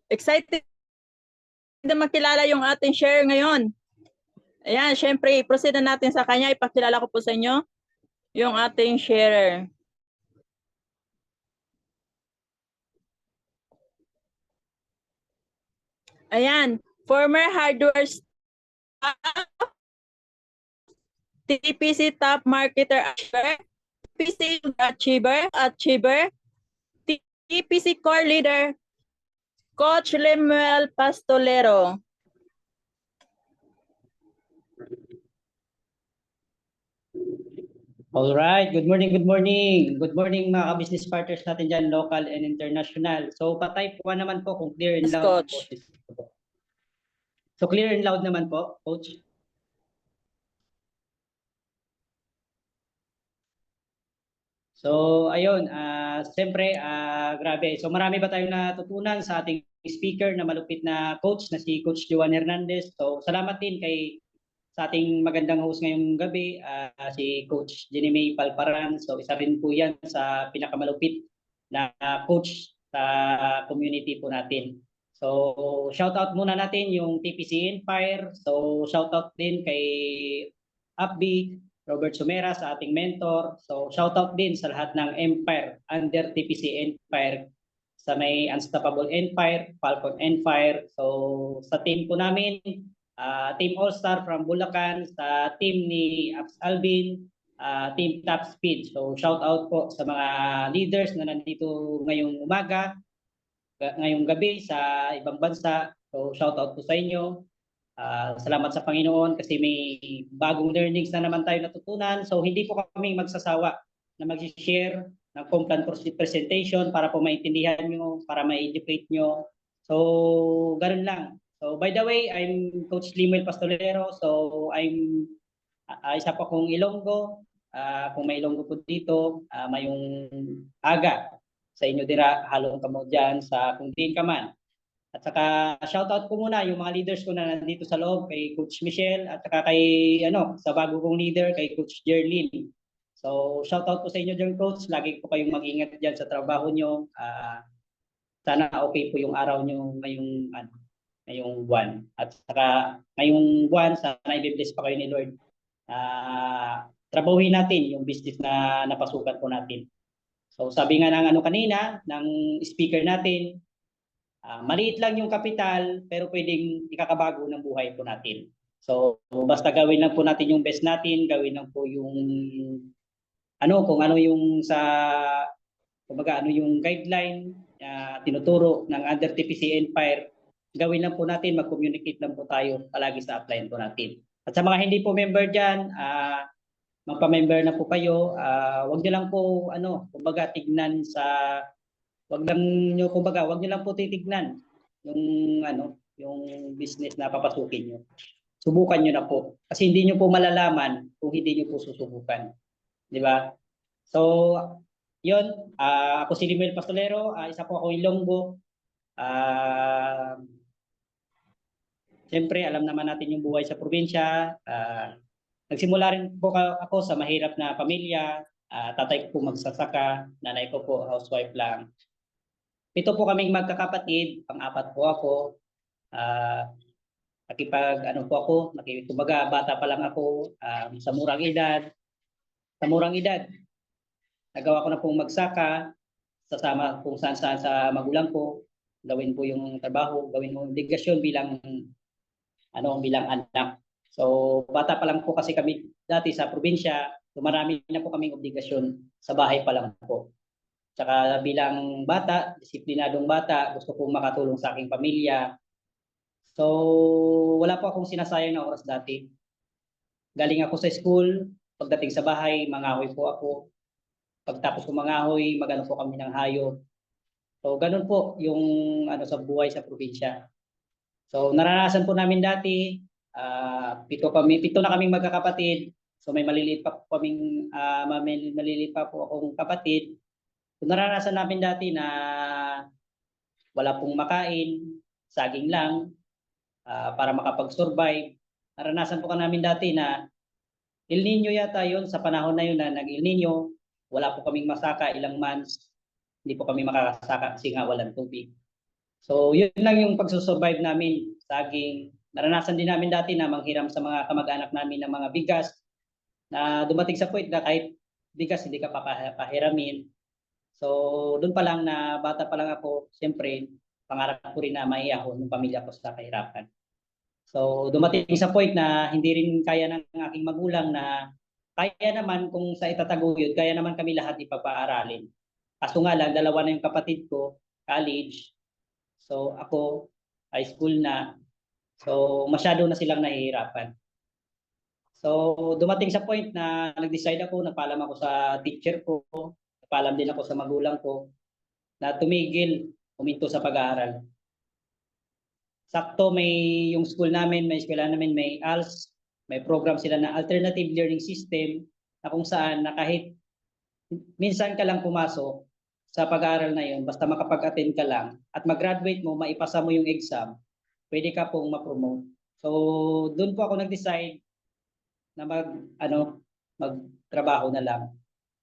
Excited na makilala yung ating share ngayon. Ayan, syempre, proceed na natin sa kanya. Ipakilala ko po sa inyo yung ating sharer. Ayan, former hardware staff, TPC top marketer achiever, TPC achiever, TPC core leader, Coach Lemuel Pastolero. All right, good morning, good morning. Good morning mga ka-business partners natin dyan, local and international. So pa-type 1 naman po kung clear and Yes, loud. Coach. So clear and loud naman po, Coach. So ayun, siyempre, grabe. So marami ba tayong natutunan sa ating speaker na malupit na coach na si Coach Joan Hernandez. So salamat din sa ating magandang host ngayong gabi, si Coach Jenny May Palparan. So isa rin po yan sa pinakamalupit na coach sa community po natin. So shout out muna natin yung TPC Empire. So shout out din kay Abby, Robert Sumera sa ating mentor. So shout out din sa lahat ng Empire under TPC Empire, sa may Unstoppable Empire, Falcon Empire. So sa team po namin, Team All-Star from Bulacan, sa team ni Abs Alvin, Team Top Speed. So shout out po sa mga leaders na nandito ngayong umaga, ngayong gabi sa ibang bansa. So shout out po sa inyo. Salamat sa Panginoon kasi may bagong learnings na naman tayo natutunan. So hindi po kami magsasawa na mag-share ng complete presentation para po maintindihan nyo, para ma-educate nyo. So ganun lang. So by the way, I'm Coach Lemuel Pastolero. So I'm isa pa kong Ilonggo. Kung may Ilonggo po dito, mayong aga sa inyo dira, halong kamo dyan sa kung diin ka man. At saka shoutout ko muna yung mga leaders ko na nandito sa loob, kay Coach Michelle at saka kay sa bago kong leader, kay Coach Jerlyn. So shoutout po sa inyo dyan, Coach. Lagi po kayong mag-ingat dyan sa trabaho nyo. Sana okay po yung araw nyo ngayong buwan. At saka ngayong buwan, sana i-bless pa kayo ni Lord. Trabahuin natin yung business na napasukan po natin. So sabi nga ng kanina, ng speaker natin, maliit lang yung kapital pero pwedeng ikakabago ng buhay po natin. So basta gawin lang po natin yung best natin, gawin lang po yung kung ano yung kumbaga ano yung guideline tinuturo ng under TPC Empire, gawin lang po natin, mag-communicate lang po tayo palagi sa upline po natin. At sa mga hindi po member diyan, magpa-member na po kayo. Wag niyo lang po kumbaga tignan sa wag niyo lang po titignan yung business na papasukin niyo. Subukan niyo na po kasi hindi niyo po malalaman kung hindi niyo po susubukan. Di ba? So, yun, ako si Lemuel Pastolero, isa po ako Ilonggo. Siyempre, alam naman natin yung buhay sa probinsya. Nagsimula rin po ako sa mahirap na pamilya. Tatay ko po magsasaka, nanay ko po housewife lang. Ito po kaming magkakapatid, pang-apat po ako. ano po ako, kumbaga bata pa lang ako, sa murang edad, nagawa ko na pong magsaka, sasama kung saan-saan sa magulang ko, gawin po yung trabaho, gawin mo obligasyon bilang anak. So bata pa lang po kasi kami dati sa probinsya, so marami na po kaming obligasyon sa bahay pa lang po. Tsaka bilang bata, disiplinadong bata, gusto kong makatulong sa aking pamilya. So wala po akong sinasayang na oras dati. Galing ako sa school, pagdating sa bahay, mangahoy po ako. Pagtapos ko mangahoy, magano po kami ng hayop. So ganun po yung sa buhay sa probinsya. So naranasan po namin dati, pito na kaming magkakapatid. So may maliliit pa po akong kapatid. So naranasan namin dati na wala pong makain, saging lang para makapag-survive. Naranasan po namin dati na El Nino yata yon, sa panahon na yun na nag-El Nino, wala po kaming masaka ilang months. Hindi po kami makakasaka kasi nga walang tubig. So yun lang yung pagsusurvive namin, saging. Naranasan din namin dati na manghiram sa mga kamag-anak namin ng mga bigas na dumating sa point na kahit bigas hindi ka papahiramin. So doon pa lang na bata pa lang ako, siyempre pangarap ko rin na maiahon ng pamilya ko sa kahirapan. So dumating sa point na hindi rin kaya ng aking magulang na kaya naman kung sa itataguyod, kaya naman kami lahat ipagpaaralin. Kaso nga lang, dalawa na yung kapatid ko, college. So ako, high school na. So masyado na silang nahihirapan. So dumating sa point na nag-decide ako, nagpaalam ako sa teacher ko, nagpaalam din ako sa magulang ko na tumigil, huminto sa pag-aaral. Sakto yung school namin, may eskwela namin, may ALS, may program sila na alternative learning system na kung saan na kahit minsan ka lang pumasok sa pag-aaral na yun, basta makapag-attend ka lang at mag-graduate mo, maipasa mo yung exam, pwede ka pong ma-promote. So doon po ako nag-decide na magtrabaho na lang.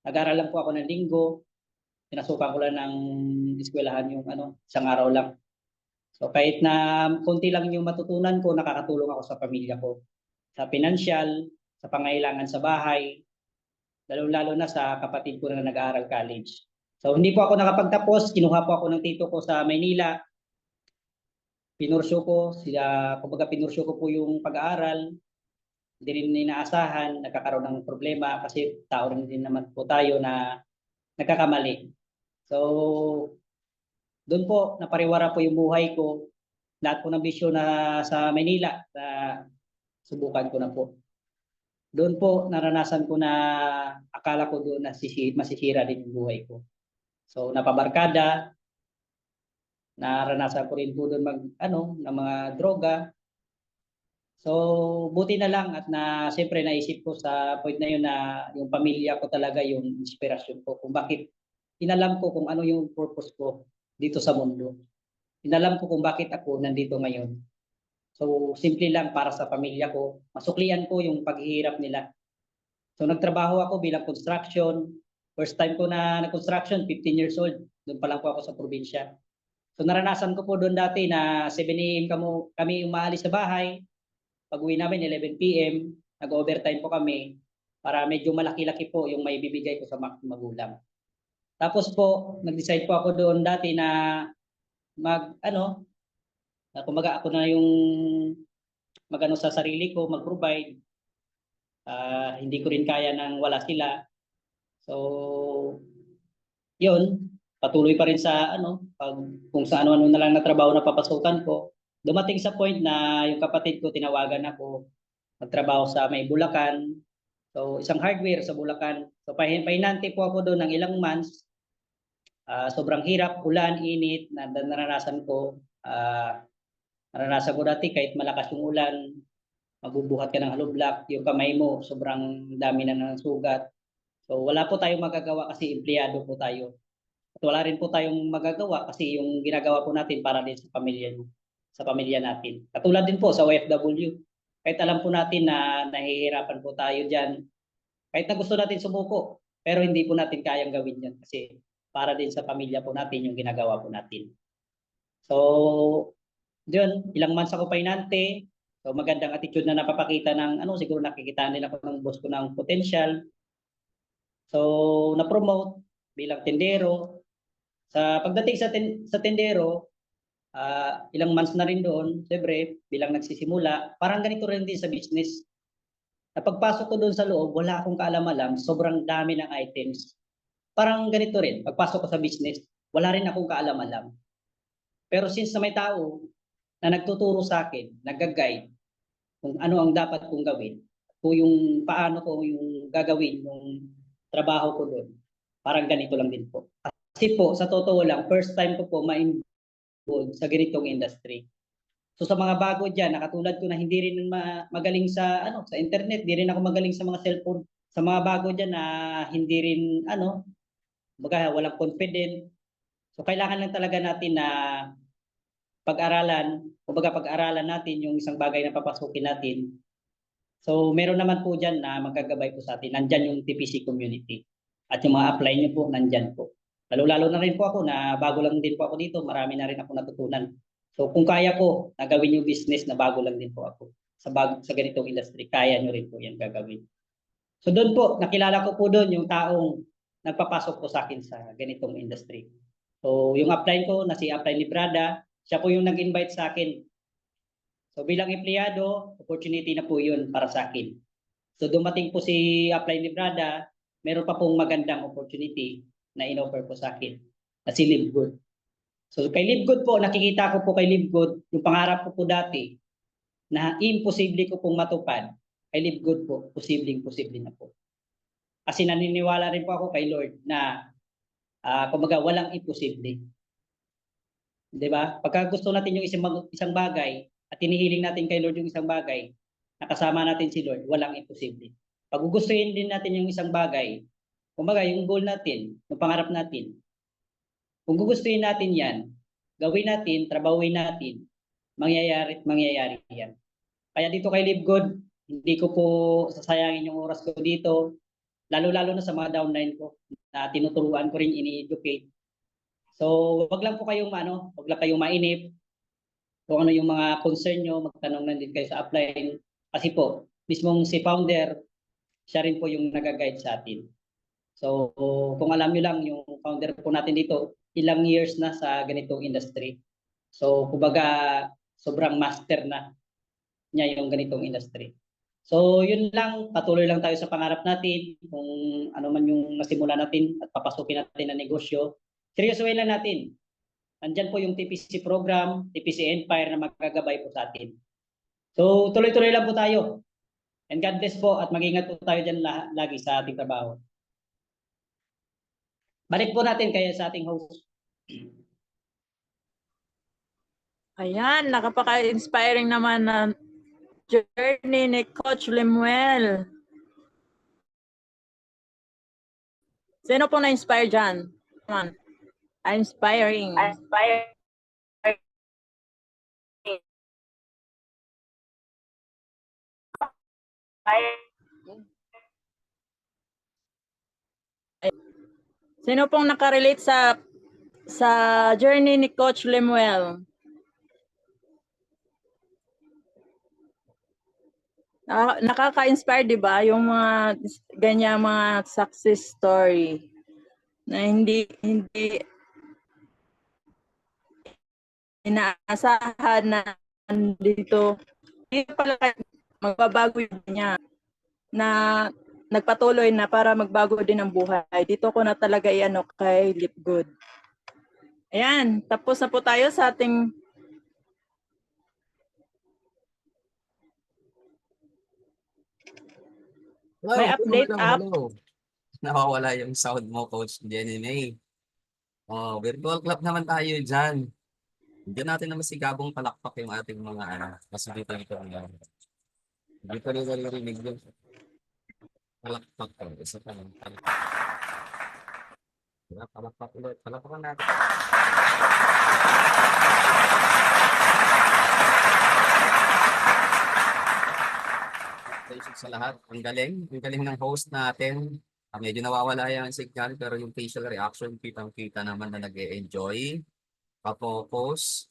Nag-aral lang po ako ng linggo, pinasukan ko lang ng eskwelahan yung isang araw lang. So kahit na konti lang yung matutunan ko, nakakatulong ako sa pamilya ko. Sa financial, sa pangailangan sa bahay, lalo-lalo na sa kapatid ko na nag-aaral college. So hindi po ako nakapagtapos, kinuha po ako ng tito ko sa Maynila. Kumbaga pinursyo ko po yung pag-aaral. Hindi rin inaasahan, nagkakaroon ng problema kasi tao rin din naman po tayo na nagkakamali. So doon po, napariwara po yung buhay ko. Lahat po ng bisyo na sa Manila, subukan ko na po. Doon po, naranasan ko na akala ko doon na masisira din yung buhay ko. So, napabarkada, naranasan ko rin po doon ng mga droga. So, buti na lang at siyempre naisip ko sa point na yun na yung pamilya ko talaga yung inspirasyon ko kung bakit inalam ko kung ano yung purpose ko dito sa mundo. Inalam ko kung bakit ako nandito ngayon. So, simple lang para sa pamilya ko. Masuklian ko yung paghihirap nila. So, nagtrabaho ako bilang construction. First time ko na nag-construction, 15 years old. Doon pa lang po ako sa probinsya. So, naranasan ko po doon dati na 7 a.m. kami umaalis sa bahay. Pag-uwi namin, 11 p.m. Nag-overtime po kami para medyo malaki-laki po yung may bibigay ko sa magulang. Tapos po, nag-decide po ako doon dati na kumbaga ako na yung magano sa sarili ko, mag-provide. Hindi ko rin kaya nang wala sila. So, yun, patuloy pa rin sa kung sa ano-ano na lang na trabaho na papasukan ko. Dumating sa point na yung kapatid ko tinawagan ako magtrabaho sa may Bulacan. So, isang hardware sa Bulacan. So, pahinante po ako doon ng ilang months. Sobrang hirap, ulan, init, na naranasan ko. Naranasan ko dati kahit malakas yung ulan, magbubuhat ka ng hollow block, yung kamay mo, sobrang dami na ng sugat. So wala po tayong magagawa kasi empleyado po tayo. At wala rin po tayong magagawa kasi yung ginagawa po natin para din sa pamilya natin. Katulad din po sa OFW. Kahit alam po natin na nahihirapan po tayo dyan, kahit na gusto natin sumuko, pero hindi po natin kayang gawin yan kasi para din sa pamilya po natin yung ginagawa po natin. So, yun, ilang months ako painante. So magandang attitude na napapakita ng siguro nakikita nila ko ng boss ko ng potential. So na-promote bilang tendero. Sa pagdating sa tendero, ilang months na rin doon, siyempre bilang nagsisimula, parang ganito rin din sa business. Pagpasok ko doon sa loob, wala akong kaalam-alam, sobrang dami ng items. Parang ganito rin, pagpasok ko sa business, wala rin akong kaalam-alam. Pero since na may tao na nagtuturo sa akin, nag-guide kung ano ang dapat kong gawin, kung yung paano ko yung gagawin yung trabaho ko doon, parang ganito lang din po. Kasi po, sa totoo lang, first time ko po ma-involve sa ganitong industry. So sa mga bago diyan, nakatulad ko na hindi rin magaling sa sa internet, hindi rin ako magaling sa mga cellphone. Sa mga bago diyan na hindi rin walang confident. So kailangan lang talaga natin na pag-aralan natin yung isang bagay na papasukin natin. So meron naman po diyan na magagabay po sa atin. Nandiyan yung TPC community. At yung mga apply niyo po, nandiyan po. Lalo-lalo na rin po ako na bago lang din po ako dito, marami na rin ako natutunan. So kung kaya ko na gawin yung business na bago lang din po ako sa ganitong industry, kaya nyo rin po yan gagawin. So doon po, nakilala ko po doon yung taong nagpapasok po sa akin sa ganitong industry. So yung upline ko na si Upline Librada, siya po yung nag-invite sa akin. So bilang empleyado, opportunity na po yun para sa akin. So dumating po si Upline Librada, meron pa pong magandang opportunity na in-offer po sa akin na si Livegood. So kay Livegood po, nakikita ko po kay Livegood, yung pangarap ko po dati na imposible ko pong matupad, kay Livegood po, posibleng-posible na po. Kasi naniniwala rin po ako kay Lord na kumbaga walang imposible. 'Di ba? Pagka gusto natin yung isang bagay at hinihiling natin kay Lord yung isang bagay, nakasama natin si Lord, walang imposible. Pag gugustuhin din natin yung isang bagay, kumbaga yung goal natin, yung pangarap natin, kung gugustuhin natin yan, gawin natin, trabahuin natin, mangyayari yan. Kaya dito kay Livegood, hindi ko po sasayangin yung oras ko dito, lalo-lalo na sa mga downline ko na tinuturuan ko rin, ini-educate. So, wag lang kayong mainip. Kung ano yung mga concern nyo, magtanong na din kayo sa upline. Kasi po, mismong si founder, siya rin po yung nag-guide sa atin. So, kung alam nyo lang, yung founder po natin dito, ilang years na sa ganitong industry. So, kumbaga, sobrang master na niya yung ganitong industry. So, yun lang, patuloy lang tayo sa pangarap natin, kung ano man yung nasimula natin at papasukin natin na negosyo. Seryosohin lang natin. Nandyan po yung TPC program, TPC Empire na magagabay po sa atin. So, tuloy-tuloy lang po tayo. And God bless po at mag-ingat po tayo dyan lagi sa ating trabaho. Balik po natin kaya sa ating host. Ayan, nakapaka-inspiring naman na journey ni Coach Lemuel. Sino pong na-inspire dyan? Come on. Inspiring. Sino pong nakarelate sa journey ni Coach Lemuel? Nakaka-inspire, di ba? Yung mga ganyan mga success story na hindi inaasahan na dito pala magbabago niya na nagpatuloy na para magbago din ang buhay. Dito ko na talaga kay Livegood. Ayan, tapos na po tayo sa ating may update up. Hello. Nawawala yung sound mo, Coach Jenny May. Virtual club naman tayo dyan. Hindi natin naman sigabong palakpak yung ating mga kasi dito naririnig yung palakpak ko. Isa pa lang. Palakpak ulit. Palakpakan natin. Sa lahat. Ang galing ng host natin. Medyo nawawala yung signal pero yung facial reaction kitang-kita naman na nag-e-enjoy. Kapokos.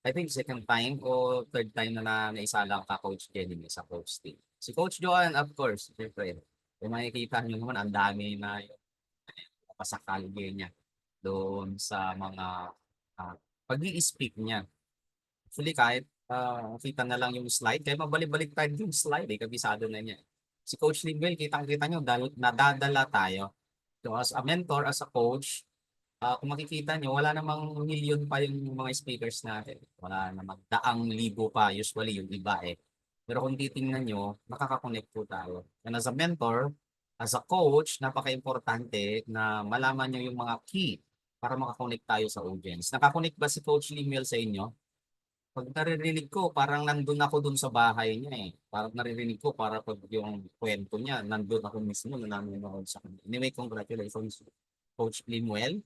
I think second time o third time na naisala ka Coach Jenny sa coach team. Si Coach Joan, of course, siyempre, kung makikita niyo naman, ang dami na yung pasakalye niya doon sa mga pag-i-speak niya. Actually, kahit kita na lang yung slide, kaya mabalik-balik tayo yung slide, kabisado na niya. Si Coach Linwell, kitang-kita niyo, nadadala tayo. So as a mentor, as a coach, kung makikita nyo, wala namang million pa yung mga speakers natin. Wala namang daang libo pa, usually yung iba eh. Pero kung titingnan nyo, nakaka-connect po tayo. And as a mentor, as a coach, napaka-importante na malaman nyo yung mga key para makakonect tayo sa audience. Nakakonect ba si Coach Limuel sa inyo? Pag naririnig ko, parang nandun ako dun sa bahay niya eh. Parang naririnig ko, para pag yung kwento niya, nandun ako mismo, nanonood sa kanya. Anyway, congratulations, Coach Limuel.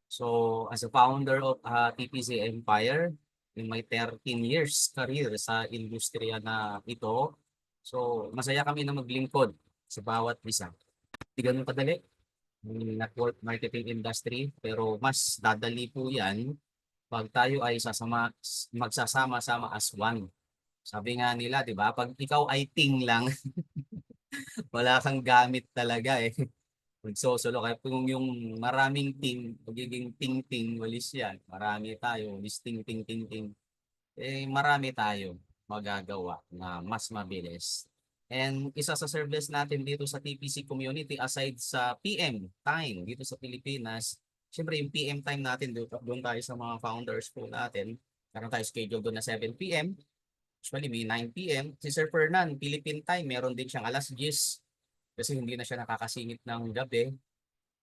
So, as a founder of TPC Empire, in my 13 years career sa industriya na ito, so masaya kami na maglingkod sa bawat isa. Hindi ganun kadali, yung network marketing industry, pero mas dadali po yan pag tayo ay magsasama-sama as one. Sabi nga nila, di ba, pag ikaw ay ting lang, wala kang gamit talaga eh. Nagsosolo kaya kung yung maraming ting, magiging ting-ting, walis yan. Marami tayo, walis ting-ting-ting-ting. Eh, marami tayo magagawa na mas mabilis. And isa sa service natin dito sa TPC community, aside sa PM time dito sa Pilipinas, syempre yung PM time natin, doon tayo sa mga founders po natin. Meron tayo schedule doon na 7 PM. Usually may 9 PM. Si Sir Fernan, Philippine time, meron din siyang alas 10 kasi hindi na siya nakakasingit ng gabi.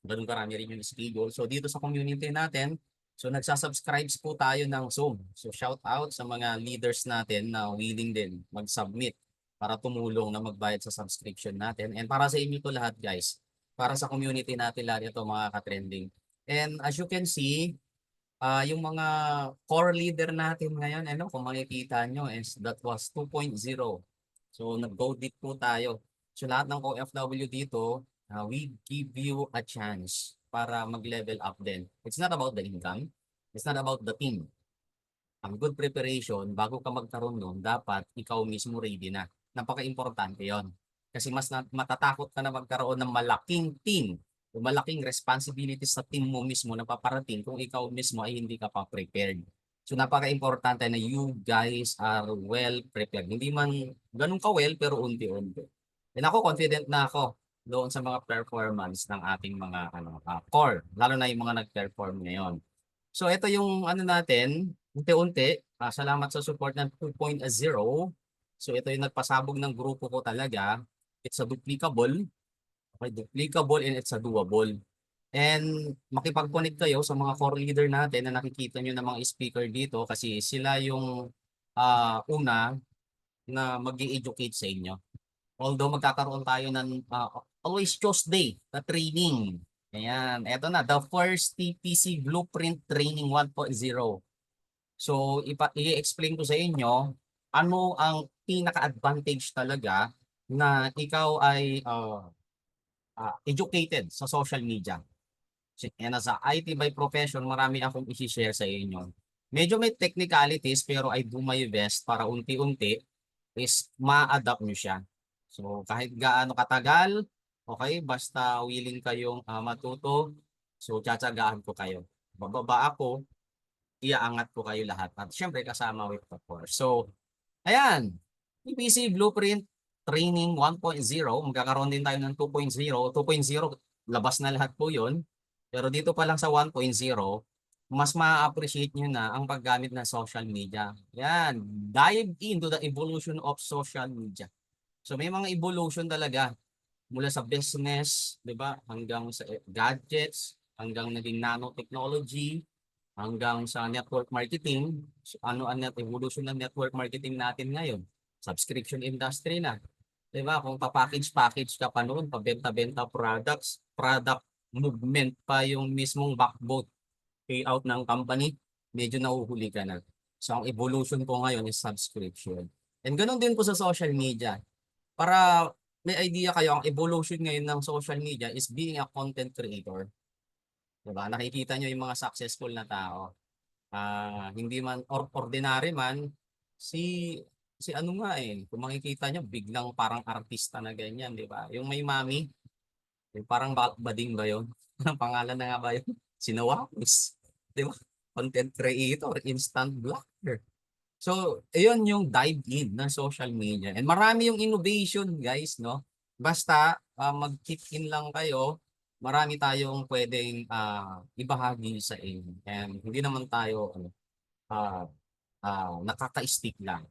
Ganun karami rin yung schedule. So dito sa community natin, so nagsasubscribes po tayo ng Zoom. So shout out sa mga leaders natin na willing din mag-submit para tumulong na magbayad sa subscription natin. And para sa inyo to lahat guys, para sa community natin lahat ito mga ka-trending. And as you can see, yung mga core leader natin ngayon, kung makikita nyo, that was 2.0. So nag-go deep po tayo. So lahat ng OFW dito, we give you a chance para mag-level up din. It's not about the income. It's not about the team. Ang good preparation, bago ka magkaroon nun, dapat ikaw mismo ready na. Napaka-importante yon. Kasi mas matatakot ka na magkaroon ng malaking team o malaking responsibilities sa team mo mismo na paparating kung ikaw mismo ay hindi ka pa prepared. So napaka-importante na you guys are well prepared. Hindi man ganun ka-well pero unti-unti. And ako, confident na ako doon sa mga performance ng ating mga core, lalo na yung mga nag-perform ngayon. So ito yung natin, unti-unti, salamat sa support ng 2.0. So ito yung nagpasabog ng grupo ko talaga. It's a duplicable, and it's a doable. And makipag-connect kayo sa mga core leader natin na nakikita nyo ng mga speaker dito kasi sila yung una na mag-i-educate sa inyo. Although magkakaroon tayo ng always Tuesday na training. Ayan, eto na, the first TPC Blueprint Training 1.0. So, i-explain ko sa inyo ano ang pinaka-advantage talaga na ikaw ay educated sa social media. And as a IT by profession, marami akong i-share sa inyo. Medyo may technicalities pero I do my best para unti-unti is ma-adapt nyo siya. So kahit gaano katagal, okay, basta willing kayong matuto, so tsatsagaan ko kayo. Bababa ako, iaangat ko kayo lahat. At syempre kasama with the course. So, ayan, TPC Blueprint Training 1.0, magkakaroon din tayo ng 2.0. 2.0, labas na lahat po yun. Pero dito pa lang sa 1.0, mas ma-appreciate nyo na ang paggamit ng social media. Yan, dive into the evolution of social media. So may mga evolution talaga mula sa business, 'di ba? Hanggang sa gadgets, hanggang naging nanotechnology, hanggang sa network marketing. So, ano ang evolution ng network marketing natin ngayon? Subscription industry na. 'Di ba? Kung pa-package ka pa noon, pabenta-benta products, product movement pa yung mismong backbone payout ng company, medyo nahuhuli ka na. So ang evolution ko ngayon is subscription. And ganoon din po sa social media. Para may idea kayo, ang evolution ngayon ng social media is being a content creator. Diba? Nakikita nyo yung mga successful na tao. Hindi man ordinary man, si si ano nga kung makikita niyo biglang parang artista na ganyan, 'di ba? Yung may mami, yung parang bading ba 'yun? Anong pangalan na nga ba 'yun? Sinawapis, 'di ba? Content creator, instant vlogger. So, ayun yung dive in ng social media. And marami yung innovation, guys, no? Basta mag-keep in lang kayo, marami tayong pwedeng ibahagi sa inyo. And hindi naman tayo uh, nakaka-stick lang.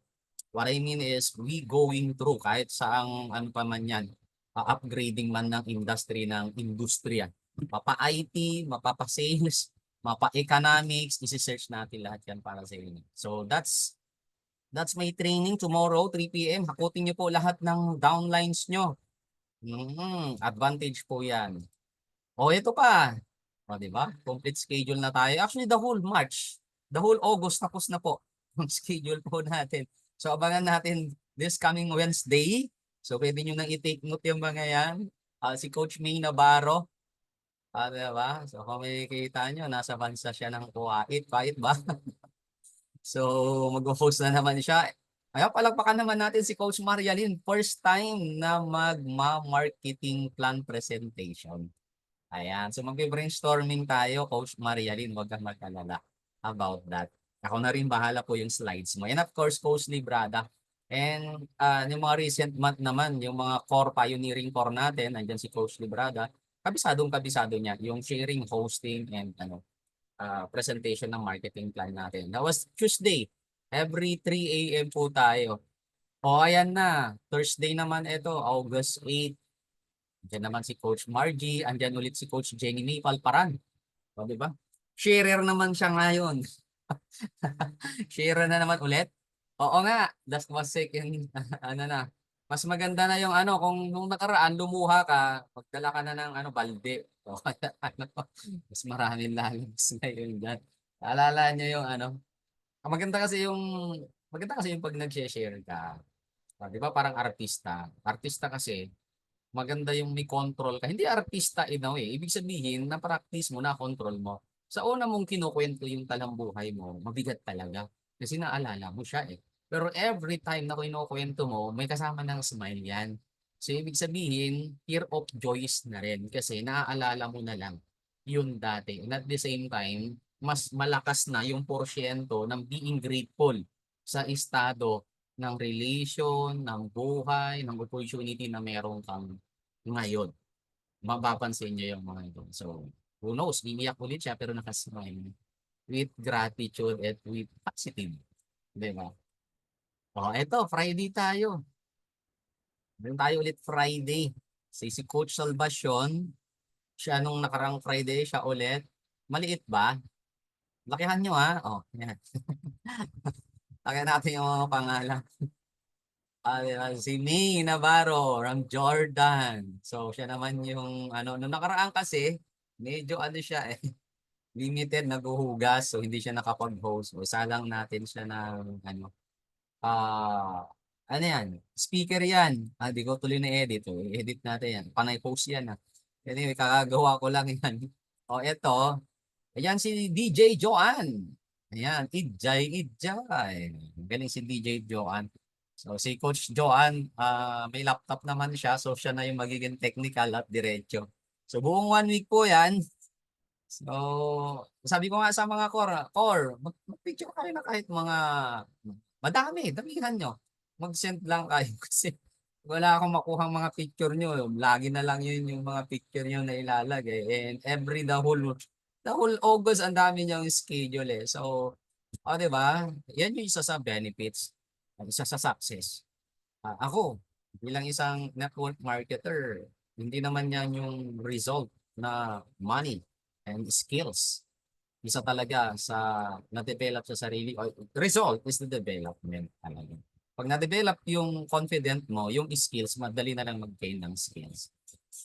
What I mean is, we going through kahit saang ano pa man yan, upgrading man ng industry ng industriya. Mapa-IT, mapapa-sales, mapa-economics, isi-search natin lahat yan para sa inyo. So that's my training tomorrow, 3 p.m. Hakutin niyo po lahat ng downlines nyo. Advantage po yan. O, ito pa. O, di ba? Complete schedule na tayo. Actually, the whole March, the whole August, tapos na po ang schedule po natin. So, abangan natin this coming Wednesday. So, pwede nyo nang i-take note yung mga yan. Si Coach May Navarro. Diba? So, kung may kita nyo, nasa bansa siya ng Kuwait. Kuwait ba? So, mag-host na naman siya. Kaya palagpakan naman natin si Coach Marialyn. First time na magma-marketing plan presentation. Ayan. So, mag-brainstorming tayo, Coach Marialyn. Huwag kang mag-alala about that. Ako na rin bahala po yung slides mo. And of course, Coach Librada. And yung mga recent month naman, yung mga core, pioneering core natin, andyan si Coach Librada. Kabisado niya. Yung sharing, hosting, and presentation ng marketing plan natin. That was Tuesday. Every 3 a.m. po tayo. O ayan na. Thursday naman ito, August 8. Diyan naman si Coach Margie. Andyan ulit si Coach Jenny May Palparan. O, di ba? Sharer naman siya ngayon. Sharer na naman ulit. Oo nga. That was second. Ano na. Mas maganda na yung kung nung nakaraan lumuha ka, magdala ka na ng balde. O, mas maraming lalabas ngayon dyan. Alala nyo yung maganda kasi yung pag nag-share ka. Di ba parang artista. Artista kasi, maganda yung may control ka. Hindi artista in a way. Ibig sabihin, na-practice mo, na-control mo. Sa una mong kinukwento yung talambuhay mo, mabigat talaga. Kasi naalala mo siya eh. Pero every time na kinukwento mo, may kasama ng smile yan. So, ibig sabihin, tear of joys na rin. Kasi naaalala mo na lang yun dati. And at the same time, mas malakas na yung porsyento ng being grateful sa estado ng relation, ng buhay, ng opportunity na meron kang ngayon. Mapapansin niyo yung mga ito. So, who knows, iiyak ulit siya pero nakasmile with gratitude at with positive. Di ba? O, eto, Friday tayo. Meron tayo ulit Friday. Si Coach Salvacion, siya nung nakarang Friday, siya ulit. Maliit ba? Lakihan nyo ha. O, yan. Lakihan natin yung mga pangalan. Si May Navarro from Jordan. So siya naman yung nung nakaraan kasi medyo siya limited naghuhugas so hindi siya nakapag-host. So isalang natin siya ng yan, speaker yan. Di ko tuloy na edit. I-edit natin yan. Panay post yan. Anyway, kakagawa ko lang yan. O eto, ayan si DJ Joanne. Ayan, Idjay. Galing si DJ Joanne. So si Coach Joanne, may laptop naman siya. So siya na yung magiging technical at diretso. So buong 1 week po yan. So sabi ko nga sa mga core, mag-picture kayo na kahit mga damihan nyo. Mag-send lang kayo kasi wala akong makuhang mga picture nyo. Lagi na lang yun yung mga picture nyo na ilalagay. And the whole August, ang dami niyang schedule eh. So, diba? Yan yung isa sa benefits. Isa sa success. Ako, bilang isang network marketer, hindi naman yan yung result na money and skills. Isa talaga sa na-develop sa sarili. Result is the development talaga. Pag na-develop yung confident mo, yung skills, madali na lang mag-gain ng skills.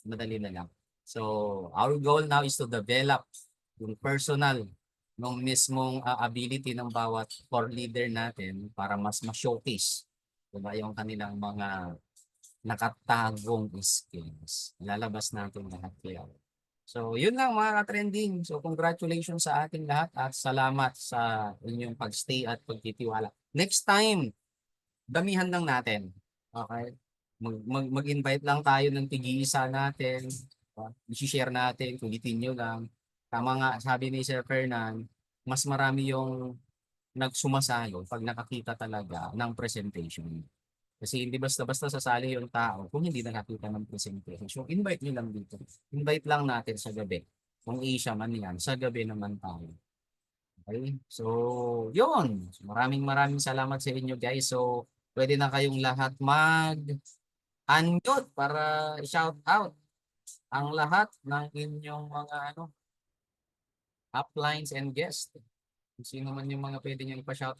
Madali na lang. So, our goal now is to develop yung personal ng mismong ability ng bawat core leader natin para mas ma-showcase diba, yung kanilang mga nakatagong skills. Lalabas natin lahat yan. So, yun lang mga ka-trending. So, congratulations sa ating lahat at salamat sa inyong pagstay at pagtitiwala. Next time, damihan lang natin. Okay? Mag-invite lang tayo ng tig-iisa natin. I-share natin, kulitin nyo lang. Tama nga, sabi ni Sir Fernan, mas marami yung nagsumasalo pag nakakita talaga ng presentation. Kasi hindi basta-basta sasali yung tao kung hindi nakakita ng presentation. So, invite nyo lang dito. Invite lang natin sa gabi. Kung Asia man yan, sa gabi naman tayo. Okay? So, yun. Maraming salamat sa inyo guys. So, pwede na kayong lahat mag-unmute para i-shout out ang lahat ng inyong mga uplines and guests. Kung sino man yung mga pwede nyo ipa-shout